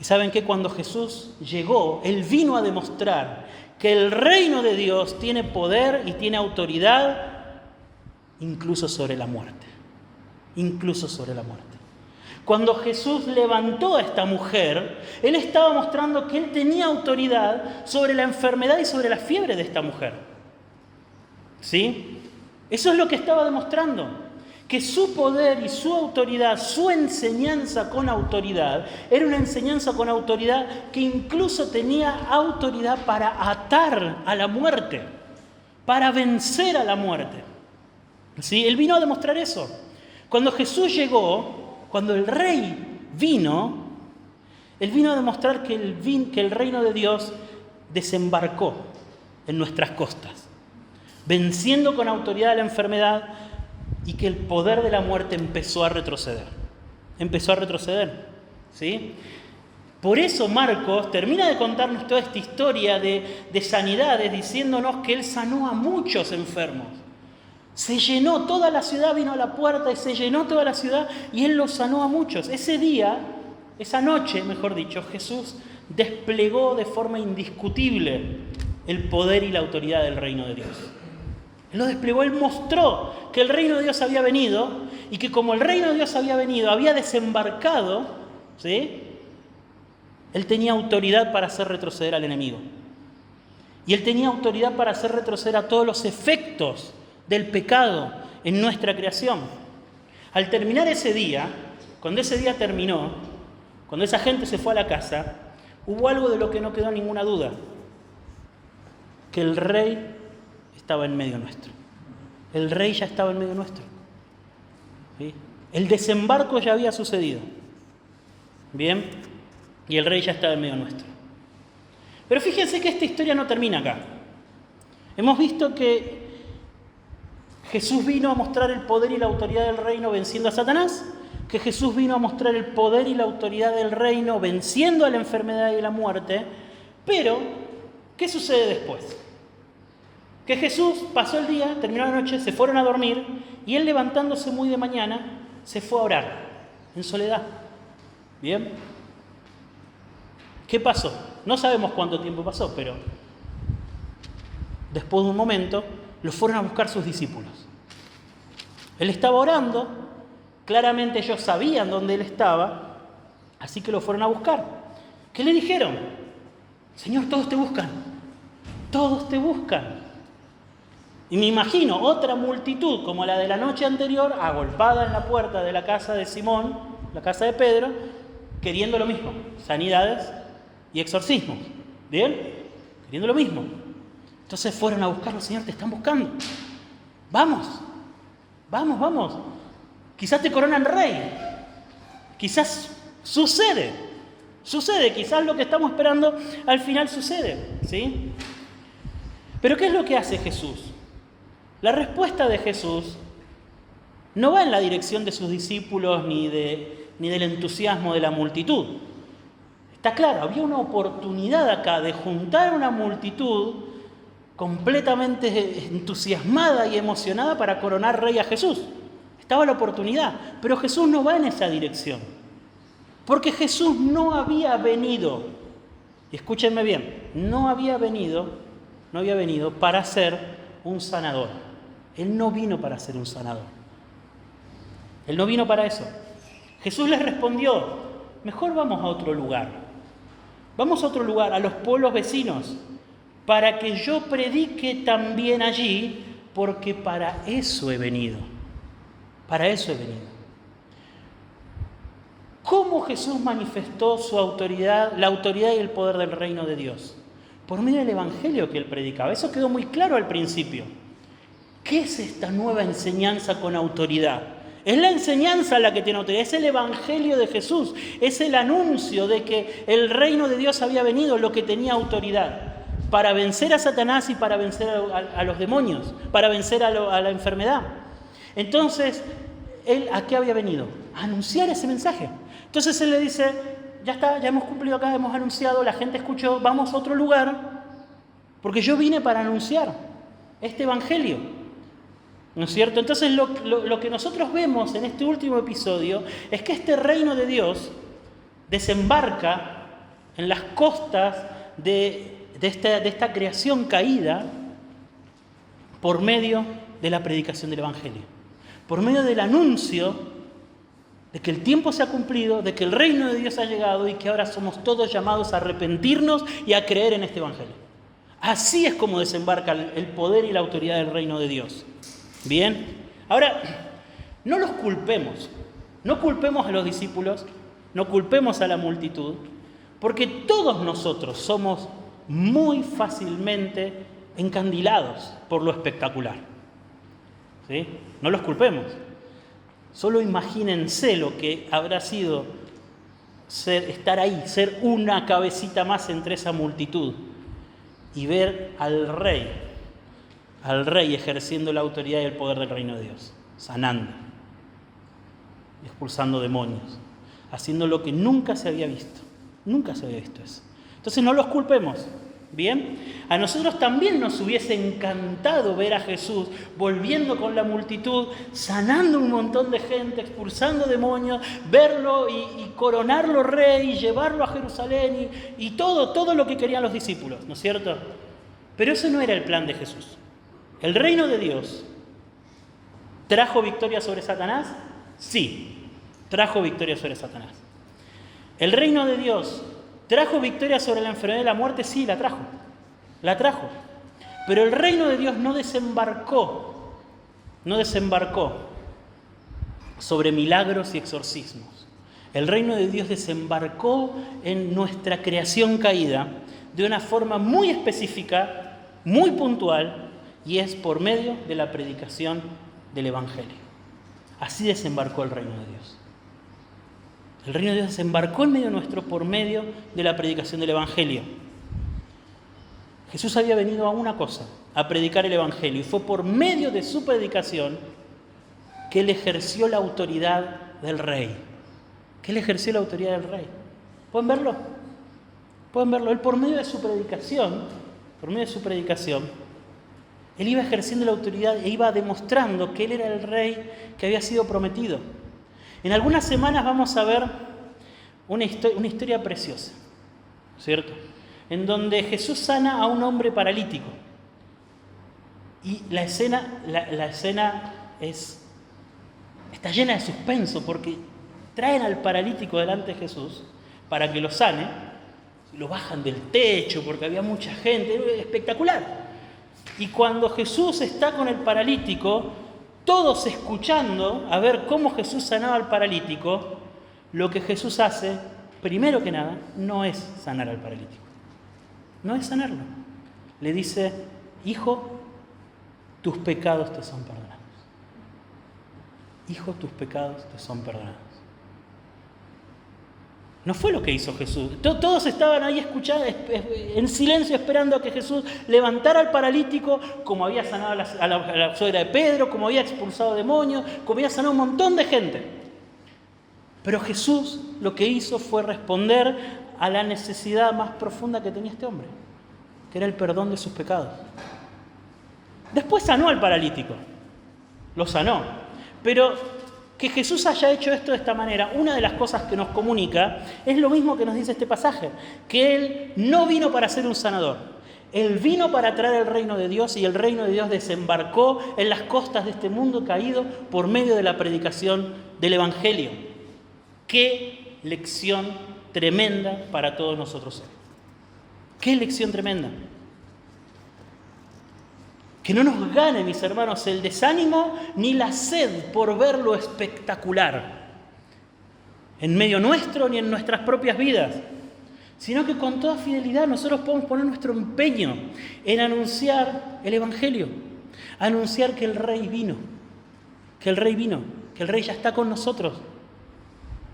Y saben que cuando Jesús llegó, Él vino a demostrar que el reino de Dios tiene poder y tiene autoridad incluso sobre la muerte. Incluso sobre la muerte. Cuando Jesús levantó a esta mujer, Él estaba mostrando que Él tenía autoridad sobre la enfermedad y sobre la fiebre de esta mujer. ¿Sí? Eso es lo que estaba demostrando. Que su poder y su autoridad, su enseñanza con autoridad, era una enseñanza con autoridad que incluso tenía autoridad para atar a la muerte, para vencer a la muerte. ¿Sí? Él vino a demostrar eso. Cuando Jesús llegó, cuando el rey vino, Él vino a demostrar que el reino de Dios desembarcó en nuestras costas, venciendo con autoridad la enfermedad y que el poder de la muerte empezó a retroceder. Empezó a retroceder, ¿sí? Por eso Marcos termina de contarnos toda esta historia de sanidades, diciéndonos que Él sanó a muchos enfermos. Se llenó toda la ciudad, vino a la puerta y se llenó toda la ciudad y Él los sanó a muchos. Ese día, esa noche, mejor dicho, Jesús desplegó de forma indiscutible el poder y la autoridad del reino de Dios. Él lo desplegó, Él mostró que el reino de Dios había venido y que como el reino de Dios había venido, había desembarcado, ¿sí? Él tenía autoridad para hacer retroceder al enemigo. Y Él tenía autoridad para hacer retroceder a todos los efectos del pecado en nuestra creación. Al terminar ese día, cuando ese día terminó, cuando esa gente se fue a la casa, hubo algo de lo que no quedó ninguna duda, que el rey estaba en medio nuestro. El rey ya estaba en medio nuestro. ¿Sí? El desembarco ya había sucedido. Bien, y el rey ya estaba en medio nuestro. Pero fíjense que esta historia no termina acá. Hemos visto que Jesús vino a mostrar el poder y la autoridad del reino venciendo a Satanás, que Jesús vino a mostrar el poder y la autoridad del reino venciendo a la enfermedad y la muerte, pero ¿qué sucede después? Que Jesús pasó el día, terminó la noche, se fueron a dormir y Él levantándose muy de mañana se fue a orar en soledad. ¿Bien? ¿Qué pasó? No sabemos cuánto tiempo pasó, pero después de un momento lo fueron a buscar sus discípulos. Él estaba orando, claramente ellos sabían dónde Él estaba, así que lo fueron a buscar. ¿Qué le dijeron? Señor, todos te buscan, todos te buscan. Y me imagino otra multitud como la de la noche anterior, agolpada en la puerta de la casa de Simón, la casa de Pedro, queriendo lo mismo, sanidades y exorcismos. ¿Bien? Queriendo lo mismo. Entonces fueron a buscarlo, Señor, te están buscando. Vamos, vamos, vamos. Quizás te coronan rey. Quizás sucede, quizás lo que estamos esperando al final sucede, ¿sí? Pero ¿qué es lo que hace Jesús? La respuesta de Jesús no va en la dirección de sus discípulos ni del entusiasmo de la multitud. Está claro, había una oportunidad acá de juntar una multitud completamente entusiasmada y emocionada para coronar rey a Jesús. Estaba la oportunidad, pero Jesús no va en esa dirección. Porque Jesús no había venido, y escúchenme bien, no había venido para ser un sanador. Él no vino para ser un sanador. Él no vino para eso. Jesús les respondió, mejor vamos a otro lugar. Vamos a otro lugar, a los pueblos vecinos, para que yo predique también allí, porque para eso he venido. Para eso he venido. ¿Cómo Jesús manifestó su autoridad, la autoridad y el poder del reino de Dios? Por medio del evangelio que Él predicaba. Eso quedó muy claro al principio. ¿Qué es esta nueva enseñanza con autoridad? Es la enseñanza la que tiene autoridad, es el evangelio de Jesús, es el anuncio de que el reino de Dios había venido, lo que tenía autoridad. Para vencer a Satanás y para vencer a los demonios, para vencer a la enfermedad. Entonces, Él ¿a qué había venido? A anunciar ese mensaje. Entonces Él le dice, ya está, ya hemos cumplido acá, hemos anunciado, la gente escuchó, vamos a otro lugar, porque yo vine para anunciar este evangelio. ¿No es cierto? Entonces lo que nosotros vemos en este último episodio es que este reino de Dios desembarca en las costas de esta creación caída por medio de la predicación del Evangelio, por medio del anuncio de que el tiempo se ha cumplido, de que el reino de Dios ha llegado y que ahora somos todos llamados a arrepentirnos y a creer en este Evangelio. Así es como desembarca el poder y la autoridad del reino de Dios. Bien, ahora, no los culpemos, no culpemos a los discípulos, no culpemos a la multitud, porque todos nosotros somos muy fácilmente encandilados por lo espectacular. ¿Sí? No los culpemos. Solo imagínense lo que habrá sido estar ahí, ser una cabecita más entre esa multitud y ver al rey ejerciendo la autoridad y el poder del reino de Dios, sanando, expulsando demonios, haciendo lo que nunca se había visto. Nunca se había visto eso. Entonces no los culpemos. Bien, a nosotros también nos hubiese encantado ver a Jesús volviendo con la multitud, sanando un montón de gente, expulsando demonios, verlo y coronarlo rey, y llevarlo a Jerusalén y todo lo que querían los discípulos, ¿no es cierto? Pero eso no era el plan de Jesús. ¿El reino de Dios trajo victoria sobre Satanás? Sí, trajo victoria sobre Satanás. ¿El reino de Dios trajo victoria sobre la enfermedad y la muerte? Sí, la trajo. Pero el reino de Dios no desembarcó sobre milagros y exorcismos. El reino de Dios desembarcó en nuestra creación caída de una forma muy específica, muy puntual, y es por medio de la predicación del Evangelio. Así desembarcó el reino de Dios. El reino de Dios desembarcó en medio nuestro por medio de la predicación del Evangelio. Jesús había venido a una cosa, a predicar el Evangelio, y fue por medio de su predicación que Él ejerció la autoridad del Rey. ¿Pueden verlo? Él por medio de su predicación, Él iba ejerciendo la autoridad e iba demostrando que Él era el Rey que había sido prometido. En algunas semanas vamos a ver una historia preciosa, ¿cierto? En donde Jesús sana a un hombre paralítico. Y la escena está llena de suspenso, porque traen al paralítico delante de Jesús para que lo sane, lo bajan del techo porque había mucha gente, espectacular. Y cuando Jesús está con el paralítico, todos escuchando a ver cómo Jesús sanaba al paralítico, lo que Jesús hace, primero que nada, no es sanar al paralítico. No es sanarlo. Le dice: hijo, tus pecados te son perdonados. Hijo, tus pecados te son perdonados. No fue lo que hizo Jesús. Todos estaban ahí escuchando, en silencio, esperando a que Jesús levantara al paralítico, como había sanado a la suegra de Pedro, como había expulsado demonios, como había sanado un montón de gente. Pero Jesús lo que hizo fue responder a la necesidad más profunda que tenía este hombre, que era el perdón de sus pecados. Después sanó al paralítico, lo sanó. Pero que Jesús haya hecho esto de esta manera, una de las cosas que nos comunica es lo mismo que nos dice este pasaje, que Él no vino para ser un sanador. Él vino para traer el reino de Dios, y el reino de Dios desembarcó en las costas de este mundo caído por medio de la predicación del Evangelio. ¡Qué lección tremenda para todos nosotros hoy! ¡Qué lección tremenda! Que no nos gane, mis hermanos, el desánimo ni la sed por ver lo espectacular en medio nuestro ni en nuestras propias vidas, sino que con toda fidelidad nosotros podemos poner nuestro empeño en anunciar el Evangelio, anunciar que el Rey vino, que el Rey ya está con nosotros,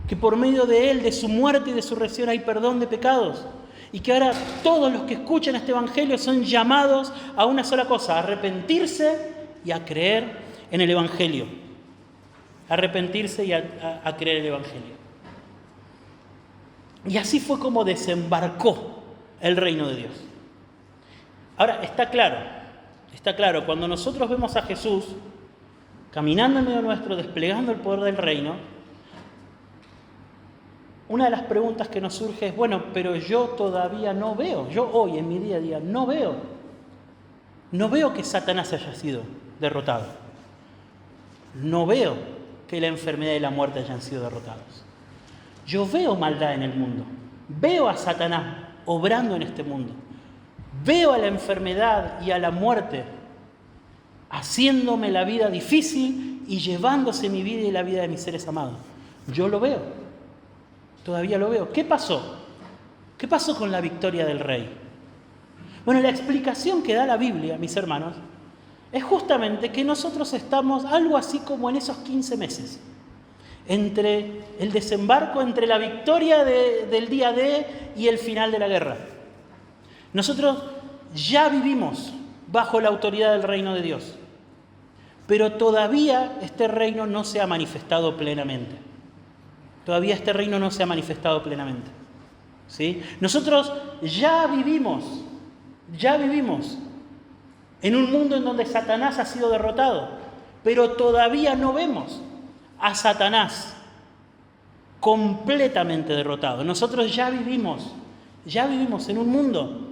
que por medio de Él, de su muerte y de su resurrección, hay perdón de pecados. Y que ahora todos los que escuchan este Evangelio son llamados a una sola cosa: a arrepentirse y a creer en el Evangelio. Arrepentirse y a creer en el Evangelio. Y así fue como desembarcó el reino de Dios. Ahora, está claro, cuando nosotros vemos a Jesús, caminando en medio nuestro, desplegando el poder del reino, una de las preguntas que nos surge es, bueno, pero yo todavía no veo, yo hoy en mi día a día no veo que Satanás haya sido derrotado. No veo que la enfermedad y la muerte hayan sido derrotados. Yo veo maldad en el mundo, veo a Satanás obrando en este mundo, veo a la enfermedad y a la muerte haciéndome la vida difícil y llevándose mi vida y la vida de mis seres amados. Yo lo veo, todavía lo veo. ¿Qué pasó? ¿Qué pasó con la victoria del rey? Bueno, la explicación que da la Biblia, mis hermanos, es justamente que nosotros estamos algo así como en esos 15 meses, entre el desembarco, entre la victoria del día D y el final de la guerra. Nosotros ya vivimos bajo la autoridad del reino de Dios, pero todavía este reino no se ha manifestado plenamente. Todavía este reino no se ha manifestado plenamente. ¿Sí? Nosotros ya vivimos en un mundo en donde Satanás ha sido derrotado, pero todavía no vemos a Satanás completamente derrotado. Nosotros ya vivimos en un mundo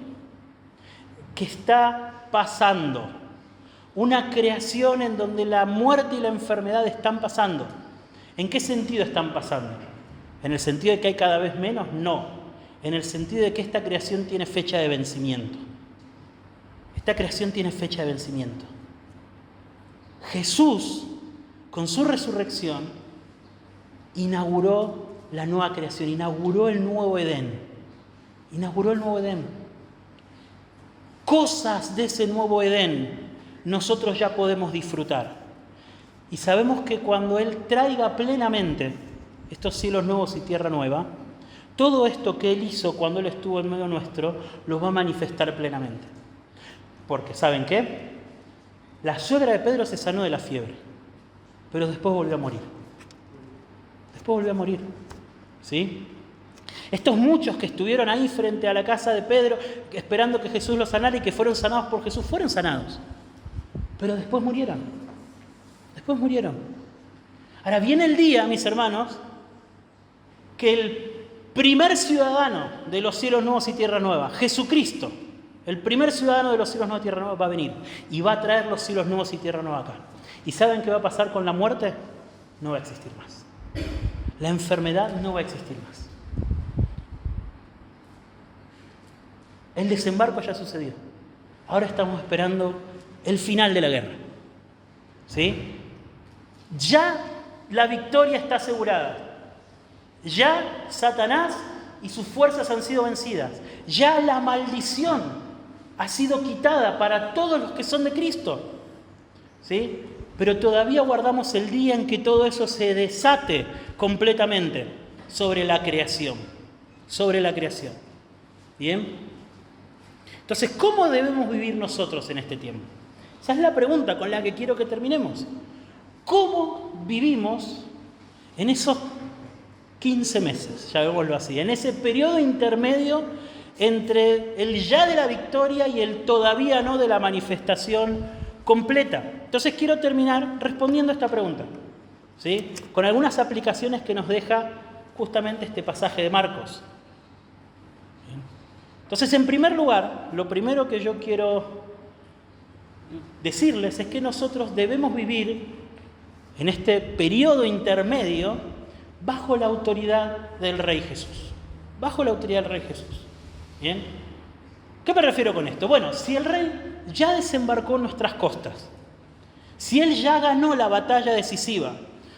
que está pasando, una creación en donde la muerte y la enfermedad están pasando. ¿En qué sentido están pasando? ¿En el sentido de que hay cada vez menos? No. En el sentido de que esta creación tiene fecha de vencimiento. Esta creación tiene fecha de vencimiento. Jesús, con su resurrección, inauguró la nueva creación, inauguró el nuevo Edén. Cosas de ese nuevo Edén nosotros ya podemos disfrutar. Y sabemos que cuando Él traiga plenamente estos cielos nuevos y tierra nueva, todo esto que Él hizo cuando Él estuvo en medio nuestro, lo va a manifestar plenamente. Porque, ¿saben qué? La suegra de Pedro se sanó de la fiebre, pero después volvió a morir. ¿Sí? Estos muchos que estuvieron ahí frente a la casa de Pedro, esperando que Jesús los sanara y que fueron sanados por Jesús, fueron sanados. Pero después murieron. Ahora viene el día, mis hermanos, que el primer ciudadano de los cielos nuevos y tierra nueva, Jesucristo, el primer ciudadano de los cielos nuevos y tierra nueva va a venir y va a traer los cielos nuevos y tierra nueva acá. ¿Y saben qué va a pasar con la muerte? No va a existir más. La enfermedad no va a existir más. El desembarco ya sucedió. Ahora estamos esperando el final de la guerra. ¿Sí? Ya la victoria está asegurada. Ya Satanás y sus fuerzas han sido vencidas. Ya la maldición ha sido quitada para todos los que son de Cristo. ¿Sí? Pero todavía guardamos el día en que todo eso se desate completamente sobre la creación. ¿Bien? Entonces, ¿cómo debemos vivir nosotros en este tiempo? Esa es la pregunta con la que quiero que terminemos. ¿Cómo vivimos en esos 15 meses, llamémoslo así, en ese periodo intermedio entre el ya de la victoria y el todavía no de la manifestación completa? Entonces quiero terminar respondiendo a esta pregunta, ¿sí? Con algunas aplicaciones que nos deja justamente este pasaje de Marcos. Entonces, en primer lugar, lo primero que yo quiero decirles es que nosotros debemos vivir en este periodo intermedio bajo la autoridad del Rey Jesús. ¿Bien? ¿Qué me refiero con esto? Bueno, si el Rey ya desembarcó en nuestras costas, si Él ya ganó la batalla decisiva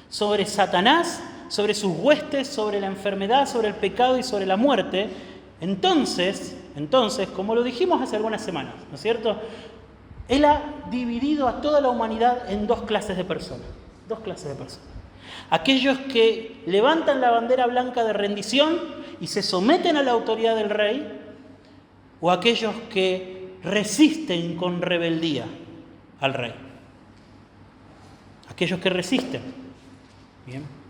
sobre Satanás, sobre sus huestes, sobre la enfermedad, sobre el pecado y sobre la muerte, entonces, como lo dijimos hace algunas semanas, ¿no es cierto? Él ha dividido a toda la humanidad en dos clases de personas. Aquellos que levantan la bandera blanca de rendición y se someten a la autoridad del rey, o aquellos que resisten con rebeldía al rey. Aquellos que resisten. Bien.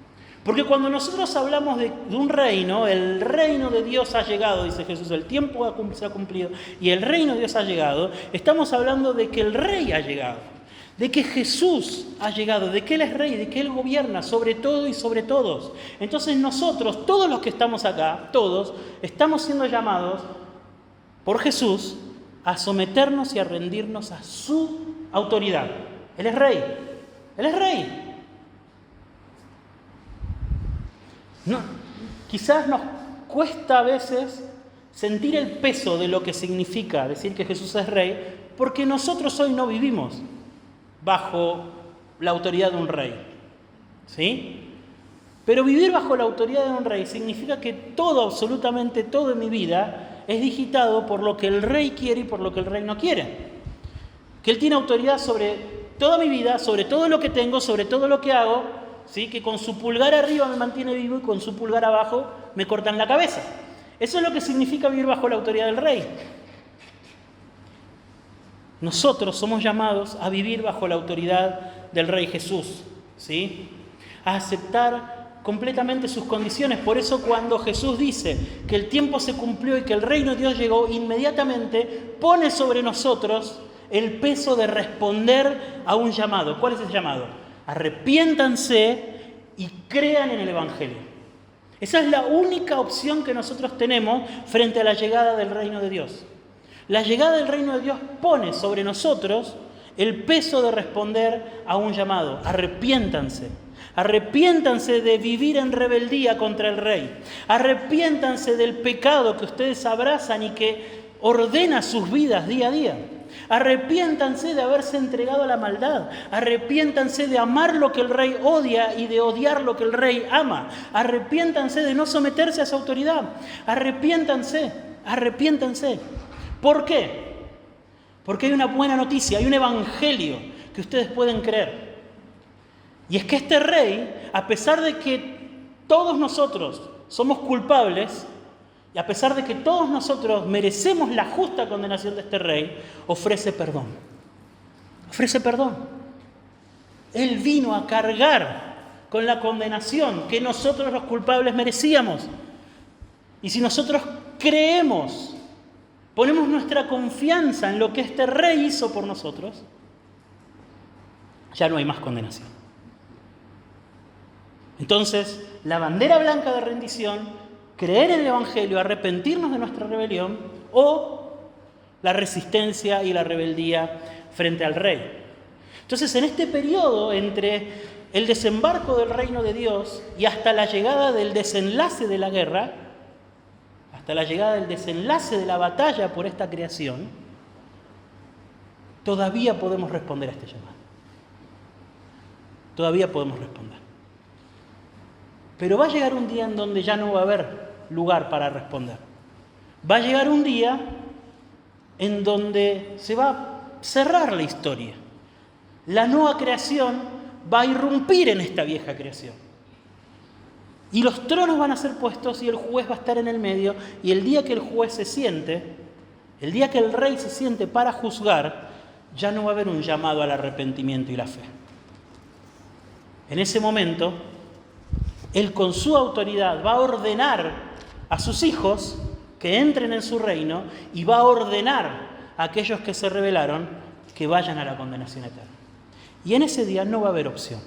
Porque cuando nosotros hablamos de un reino, el reino de Dios ha llegado, dice Jesús, el tiempo se ha cumplido y el reino de Dios ha llegado, estamos hablando de que el rey ha llegado. de que Jesús ha llegado, de que Él es Rey, de que Él gobierna sobre todo y sobre todos. Entonces nosotros, todos los que estamos acá, todos, estamos siendo llamados por Jesús a someternos y a rendirnos a su autoridad. Él es Rey. Él es Rey. No, quizás nos cuesta a veces sentir el peso de lo que significa decir que Jesús es Rey, porque nosotros hoy no vivimos bajo la autoridad de un rey, ¿sí? Pero vivir bajo la autoridad de un rey significa que todo, absolutamente todo en mi vida es digitado por lo que el rey quiere y por lo que el rey no quiere. Que Él tiene autoridad sobre toda mi vida, sobre todo lo que tengo, sobre todo lo que hago, ¿sí? Que con su pulgar arriba me mantiene vivo y con su pulgar abajo me cortan la cabeza. Eso es lo que significa vivir bajo la autoridad del rey. Nosotros somos llamados a vivir bajo la autoridad del Rey Jesús, ¿sí? A aceptar completamente sus condiciones. Por eso cuando Jesús dice que el tiempo se cumplió y que el reino de Dios llegó, inmediatamente pone sobre nosotros el peso de responder a un llamado. ¿Cuál es ese llamado? Arrepiéntanse y crean en el Evangelio. Esa es la única opción que nosotros tenemos frente a la llegada del reino de Dios. La llegada del reino de Dios pone sobre nosotros el peso de responder a un llamado. Arrepiéntanse. Arrepiéntanse de vivir en rebeldía contra el rey. Arrepiéntanse del pecado que ustedes abrazan y que ordena sus vidas día a día. Arrepiéntanse de haberse entregado a la maldad. Arrepiéntanse de amar lo que el rey odia y de odiar lo que el rey ama. Arrepiéntanse de no someterse a su autoridad. Arrepiéntanse. ¿Por qué? Porque hay una buena noticia, hay un evangelio que ustedes pueden creer. Y es que este rey, a pesar de que todos nosotros somos culpables, y a pesar de que todos nosotros merecemos la justa condenación de este rey, ofrece perdón. Ofrece perdón. Él vino a cargar con la condenación que nosotros los culpables merecíamos. Y si nosotros creemos, ponemos nuestra confianza en lo que este rey hizo por nosotros, ya no hay más condenación. Entonces, la bandera blanca de rendición, creer en el Evangelio, arrepentirnos de nuestra rebelión, o la resistencia y la rebeldía frente al rey. Entonces, en este periodo entre el desembarco del reino de Dios y hasta la llegada del desenlace de la guerra, hasta la llegada del desenlace de la batalla por esta creación, todavía podemos responder a este llamado. Todavía podemos responder. Pero va a llegar un día en donde ya no va a haber lugar para responder. Va a llegar un día en donde se va a cerrar la historia. La nueva creación va a irrumpir en esta vieja creación. Y los tronos van a ser puestos y el juez va a estar en el medio. Y el día que el juez se siente, el día que el rey se siente para juzgar, ya no va a haber un llamado al arrepentimiento y la fe. En ese momento, Él con su autoridad va a ordenar a sus hijos que entren en su reino y va a ordenar a aquellos que se rebelaron que vayan a la condenación eterna. Y en ese día no va a haber opción.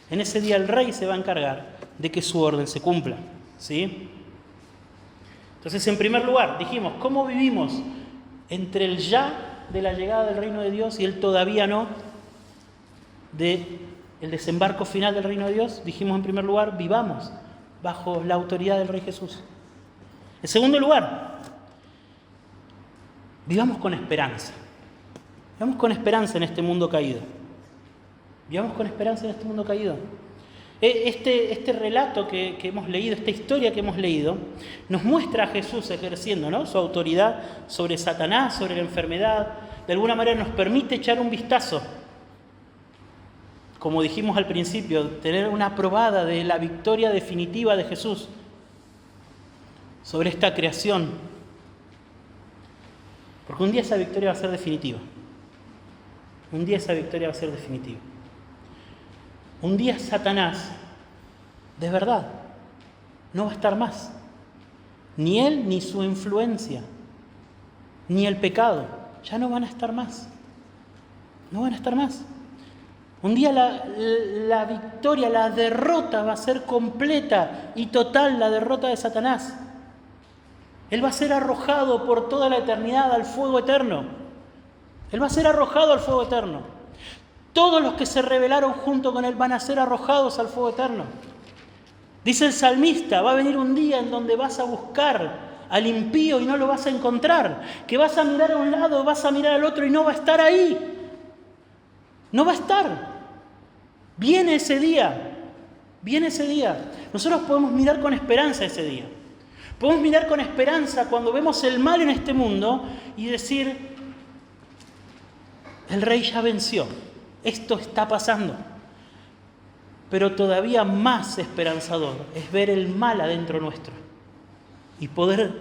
En ese día el rey se va a encargar de que su orden se cumpla, ¿sí? Entonces, en primer lugar, dijimos, ¿cómo vivimos entre el ya de la llegada del reino de Dios y el todavía no de el desembarco final del reino de Dios? Dijimos en primer lugar, vivamos bajo la autoridad del Rey Jesús. En segundo lugar, vivamos con esperanza. Vivamos con esperanza en este mundo caído. Vivamos con esperanza en este mundo caído. Este relato que hemos leído, esta historia que hemos leído, nos muestra a Jesús ejerciendo, ¿no?, su autoridad sobre Satanás, sobre la enfermedad. De alguna manera nos permite echar un vistazo, como dijimos al principio, tener una probada de la victoria definitiva de Jesús sobre esta creación. Porque un día esa victoria va a ser definitiva. Un día esa victoria va a ser definitiva. Un día Satanás, de verdad, no va a estar más. Ni él, ni su influencia, ni el pecado, ya no van a estar más. No van a estar más. Un día la victoria, la derrota va a ser completa y total, la derrota de Satanás. Él va a ser arrojado por toda la eternidad al fuego eterno. Él va a ser arrojado al fuego eterno. Todos los que se rebelaron junto con él van a ser arrojados al fuego eterno. Dice el salmista, va a venir un día en donde vas a buscar al impío y no lo vas a encontrar. Que vas a mirar a un lado, vas a mirar al otro y no va a estar ahí. No va a estar. Viene ese día. Viene ese día. Nosotros podemos mirar con esperanza ese día. Podemos mirar con esperanza cuando vemos el mal en este mundo y decir, el rey ya venció. Esto está pasando. Pero todavía más esperanzador es ver el mal adentro nuestro y poder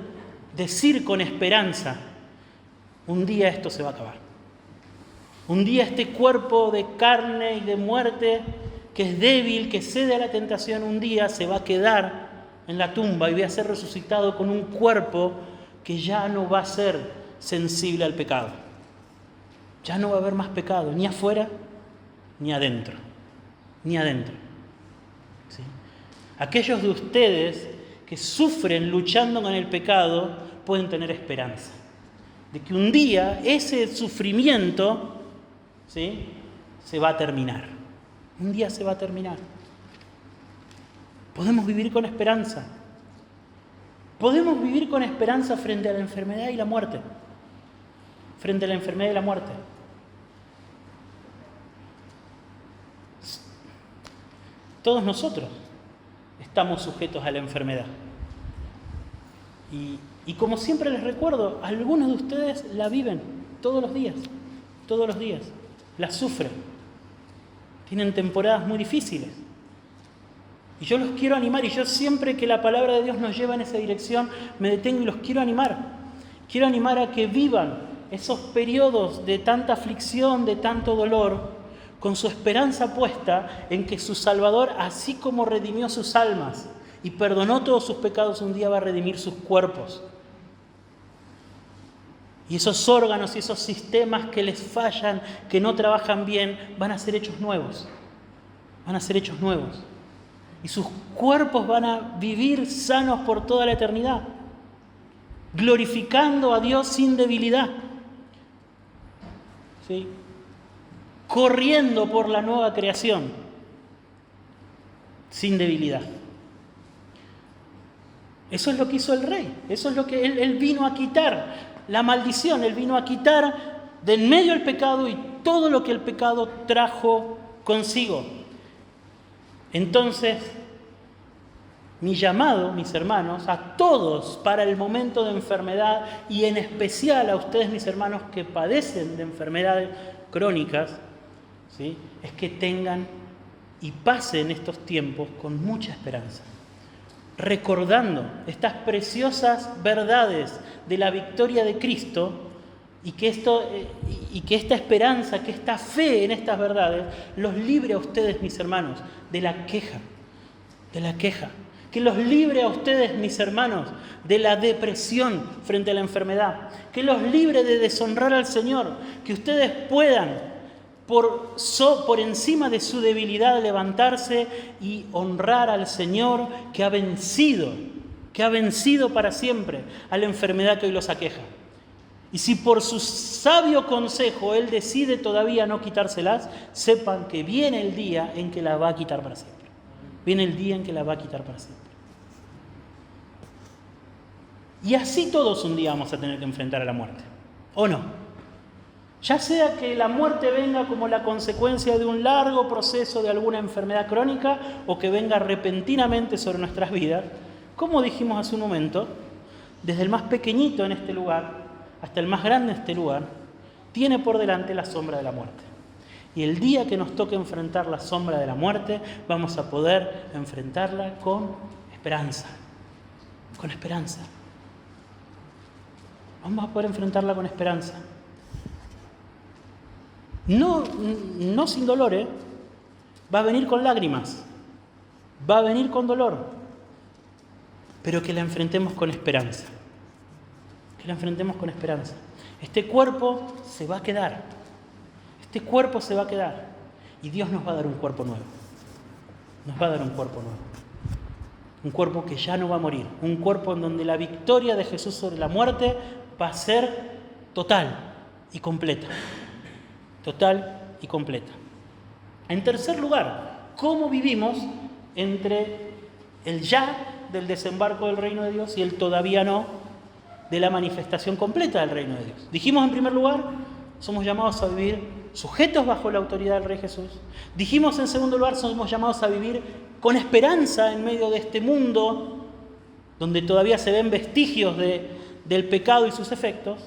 decir con esperanza, un día esto se va a acabar. Un día este cuerpo de carne y de muerte que es débil, que cede a la tentación, un día se va a quedar en la tumba y voy a ser resucitado con un cuerpo que ya no va a ser sensible al pecado. Ya no va a haber más pecado, ni afuera, ni adentro. Ni adentro. ¿Sí? Aquellos de ustedes que sufren luchando con el pecado pueden tener esperanza. De que un día ese sufrimiento, ¿sí?, se va a terminar. Un día se va a terminar. Podemos vivir con esperanza. Podemos vivir con esperanza frente a la enfermedad y la muerte. Frente a la enfermedad y la muerte. Todos nosotros estamos sujetos a la enfermedad. Y como siempre les recuerdo, algunos de ustedes la viven todos los días, la sufren. Tienen temporadas muy difíciles. Y yo los quiero animar, y yo siempre que la palabra de Dios nos lleva en esa dirección, me detengo y los quiero animar. Quiero animar a que vivan esos periodos de tanta aflicción, de tanto dolor, con su esperanza puesta en que su Salvador, así como redimió sus almas y perdonó todos sus pecados, un día va a redimir sus cuerpos. Y esos órganos y esos sistemas que les fallan, que no trabajan bien, van a ser hechos nuevos. Van a ser hechos nuevos. Y sus cuerpos van a vivir sanos por toda la eternidad, glorificando a Dios sin debilidad. ¿Sí? Corriendo por la nueva creación, sin debilidad. Eso es lo que hizo el rey. Eso es lo que él vino a quitar. La maldición, él vino a quitar de en medio el pecado y todo lo que el pecado trajo consigo. Entonces, mi llamado, mis hermanos, a todos para el momento de enfermedad y en especial a ustedes, mis hermanos, que padecen de enfermedades crónicas, ¿sí?, es que tengan y pasen estos tiempos con mucha esperanza, recordando estas preciosas verdades de la victoria de Cristo y que esta esperanza, que esta fe en estas verdades los libre a ustedes, mis hermanos, de la queja, que los libre a ustedes, mis hermanos, de la depresión frente a la enfermedad, que los libre de deshonrar al Señor, que ustedes puedan por encima de su debilidad levantarse y honrar al Señor que ha vencido para siempre a la enfermedad que hoy los aqueja. Y si por su sabio consejo Él decide todavía no quitárselas, sepan que viene el día en que la va a quitar para siempre. Viene el día en que la va a quitar para siempre. Y así todos un día vamos a tener que enfrentar a la muerte, ¿o no? Ya sea que la muerte venga como la consecuencia de un largo proceso de alguna enfermedad crónica o que venga repentinamente sobre nuestras vidas, como dijimos hace un momento, desde el más pequeñito en este lugar hasta el más grande en este lugar, tiene por delante la sombra de la muerte. Y el día que nos toque enfrentar la sombra de la muerte, vamos a poder enfrentarla con esperanza. Con esperanza. Vamos a poder enfrentarla con esperanza. No sin dolor, ¿eh? Va a venir con lágrimas, va a venir con dolor, pero que la enfrentemos con esperanza. Que la enfrentemos con esperanza. Este cuerpo se va a quedar. Y Dios nos va a dar un cuerpo nuevo. Nos va a dar un cuerpo nuevo. Un cuerpo que ya no va a morir. Un cuerpo en donde la victoria de Jesús sobre la muerte va a ser total y completa. Total y completa. En tercer lugar, ¿cómo vivimos entre el ya del desembarco del reino de Dios y el todavía no de la manifestación completa del reino de Dios? Dijimos en primer lugar, somos llamados a vivir sujetos bajo la autoridad del Rey Jesús. Dijimos en segundo lugar, somos llamados a vivir con esperanza en medio de este mundo donde todavía se ven vestigios del pecado y sus efectos.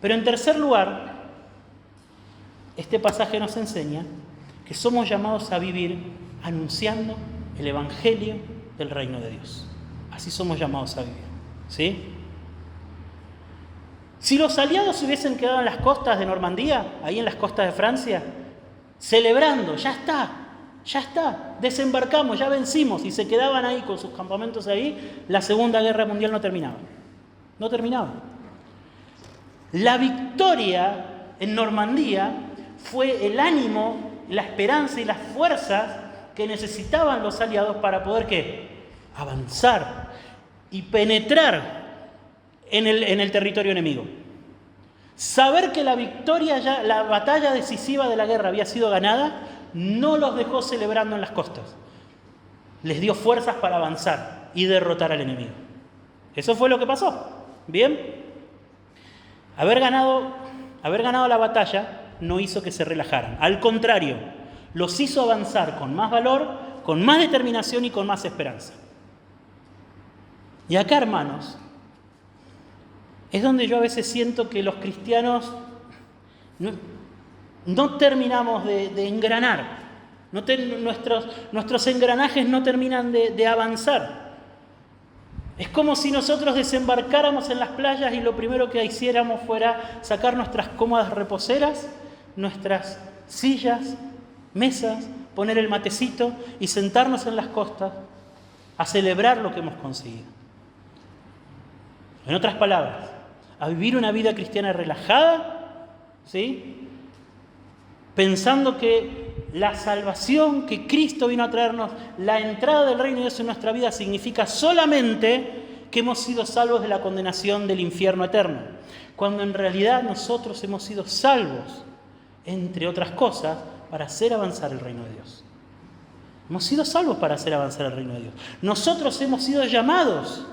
Pero en tercer lugar, este pasaje nos enseña que somos llamados a vivir anunciando el Evangelio del reino de Dios. Así somos llamados a vivir, ¿sí? Si los aliados se hubiesen quedado en las costas de Normandía, ahí en las costas de Francia, celebrando, ya está, desembarcamos, ya vencimos, y se quedaban ahí con sus campamentos ahí, la Segunda Guerra Mundial no terminaba. No terminaba. La victoria en Normandía fue el ánimo, la esperanza y las fuerzas que necesitaban los aliados para poder, ¿qué? Avanzar y penetrar en el territorio enemigo. Saber que la victoria, la batalla decisiva de la guerra había sido ganada, no los dejó celebrando en las costas. Les dio fuerzas para avanzar y derrotar al enemigo. Eso fue lo que pasó. ¿Bien? Haber ganado la batalla no hizo que se relajaran. Al contrario, los hizo avanzar con más valor, con más determinación y con más esperanza. Y acá, hermanos, es donde yo a veces siento que los cristianos no terminamos de engranar. Nuestros engranajes no terminan de avanzar. Es como si nosotros desembarcáramos en las playas y lo primero que hiciéramos fuera sacar nuestras cómodas reposeras, nuestras sillas, mesas, poner el matecito y sentarnos en las costas a celebrar lo que hemos conseguido. En otras palabras, a vivir una vida cristiana relajada, ¿sí? Pensando que la salvación que Cristo vino a traernos, la entrada del reino de Dios en nuestra vida significa solamente que hemos sido salvos de la condenación del infierno eterno, cuando en realidad nosotros hemos sido salvos, entre otras cosas, para hacer avanzar el reino de Dios. Hemos sido salvos para hacer avanzar el reino de Dios. Nosotros hemos sido llamados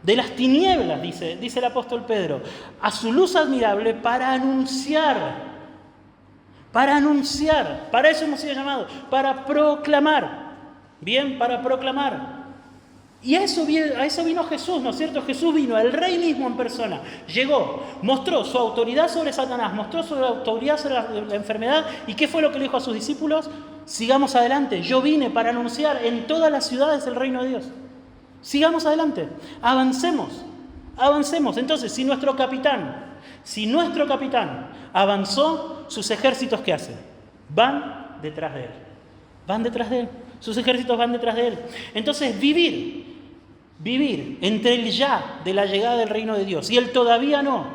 de las tinieblas, dice el apóstol Pedro, a su luz admirable para anunciar, para eso hemos sido llamados, para proclamar, bien, para proclamar. Y a eso vino Jesús, ¿no es cierto? Jesús vino, el Rey mismo en persona, llegó, mostró su autoridad sobre Satanás, mostró su autoridad sobre la enfermedad, ¿y qué fue lo que le dijo a sus discípulos? Sigamos adelante, yo vine para anunciar en todas las ciudades el reino de Dios. Sigamos adelante, avancemos. Entonces, si nuestro capitán avanzó, sus ejércitos, ¿qué hacen? Van detrás de él. Sus ejércitos van detrás de él. Entonces, vivir entre el ya de la llegada del reino de Dios y el todavía no,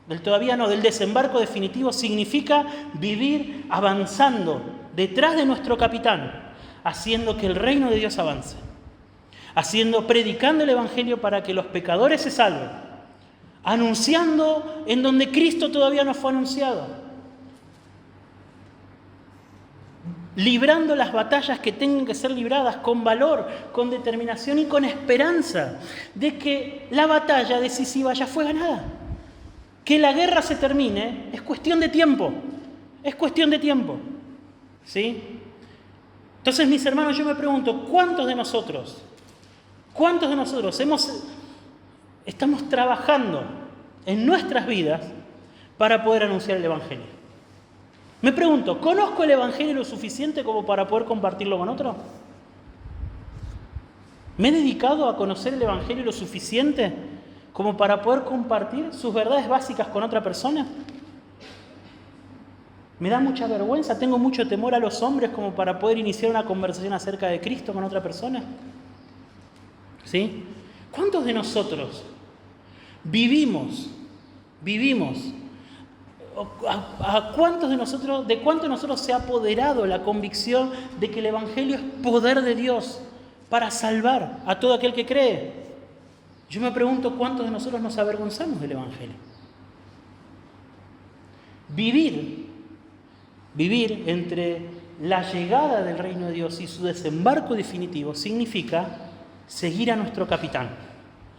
del desembarco definitivo, significa vivir avanzando detrás de nuestro capitán, haciendo que el reino de Dios avance. Predicando el Evangelio para que los pecadores se salven, anunciando en donde Cristo todavía no fue anunciado, librando las batallas que tengan que ser libradas con valor, con determinación y con esperanza de que la batalla decisiva ya fue ganada. Que la guerra se termine es cuestión de tiempo, ¿sí? Entonces, mis hermanos, yo me pregunto, ¿cuántos de nosotros estamos trabajando en nuestras vidas para poder anunciar el Evangelio? Me pregunto, ¿conozco el Evangelio lo suficiente como para poder compartirlo con otro? ¿Me he dedicado a conocer el Evangelio lo suficiente como para poder compartir sus verdades básicas con otra persona? Me da mucha vergüenza, tengo mucho temor a los hombres como para poder iniciar una conversación acerca de Cristo con otra persona. ¿Sí? ¿Cuántos de nosotros vivimos ¿A cuántos de nosotros, de cuánto de nosotros se ha apoderado la convicción de que el Evangelio es poder de Dios para salvar a todo aquel que cree? Yo me pregunto cuántos de nosotros nos avergonzamos del Evangelio. Vivir entre la llegada del reino de Dios y su desembarco definitivo significa seguir a nuestro capitán.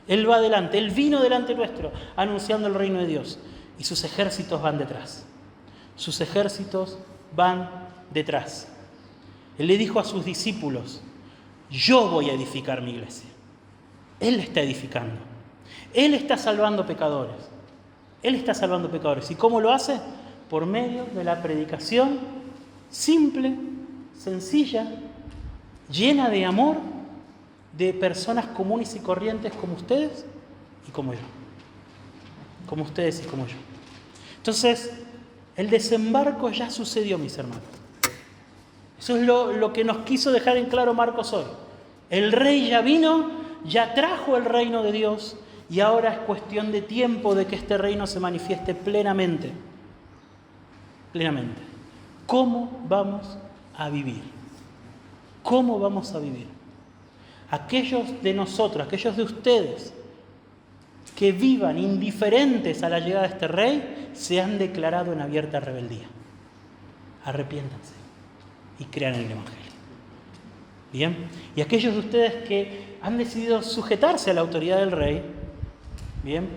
Él va adelante, Él vino delante nuestro anunciando el reino de Dios y sus ejércitos van detrás. Sus ejércitos van detrás. Él le dijo a sus discípulos: yo voy a edificar mi iglesia. Él la está edificando. Él está salvando pecadores. Él está salvando pecadores. ¿Y cómo lo hace? Por medio de la predicación simple, sencilla, llena de amor, de personas comunes y corrientes como ustedes y como yo. Como ustedes y como yo. Entonces, el desembarco ya sucedió, mis hermanos. Eso es lo que nos quiso dejar en claro Marcos hoy. El rey ya vino, ya trajo el reino de Dios y ahora es cuestión de tiempo de que este reino se manifieste plenamente. Plenamente. ¿Cómo vamos a vivir? ¿Cómo vamos a vivir? Aquellos de nosotros, aquellos de ustedes que vivan indiferentes a la llegada de este rey, se han declarado en abierta rebeldía. Arrepiéntanse y crean en el Evangelio. Bien, y aquellos de ustedes que han decidido sujetarse a la autoridad del rey, bien,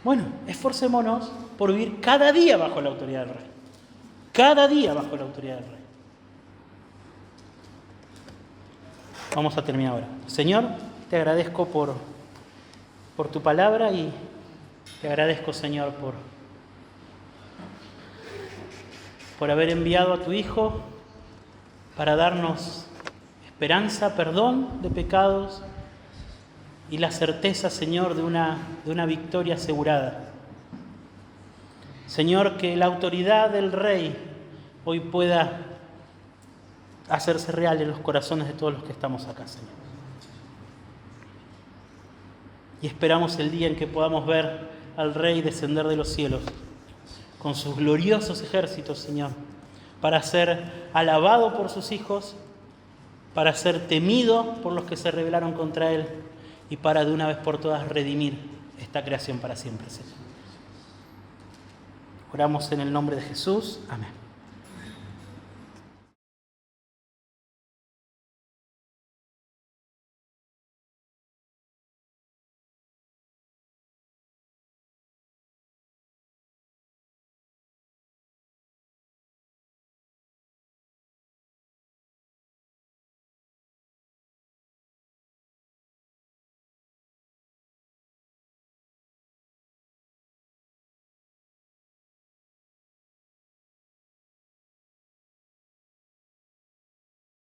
bueno, esforcémonos por vivir cada día bajo la autoridad del rey. Cada día bajo la autoridad del rey. Vamos a terminar ahora. Señor, te agradezco por tu palabra y te agradezco, Señor, por haber enviado a tu Hijo para darnos esperanza, perdón de pecados y la certeza, Señor, de una victoria asegurada. Señor, que la autoridad del Rey hoy pueda hacerse real en los corazones de todos los que estamos acá, Señor. Y esperamos el día en que podamos ver al Rey descender de los cielos con sus gloriosos ejércitos, Señor, para ser alabado por sus hijos, para ser temido por los que se rebelaron contra Él y para de una vez por todas redimir esta creación para siempre, Señor. Oramos en el nombre de Jesús. Amén.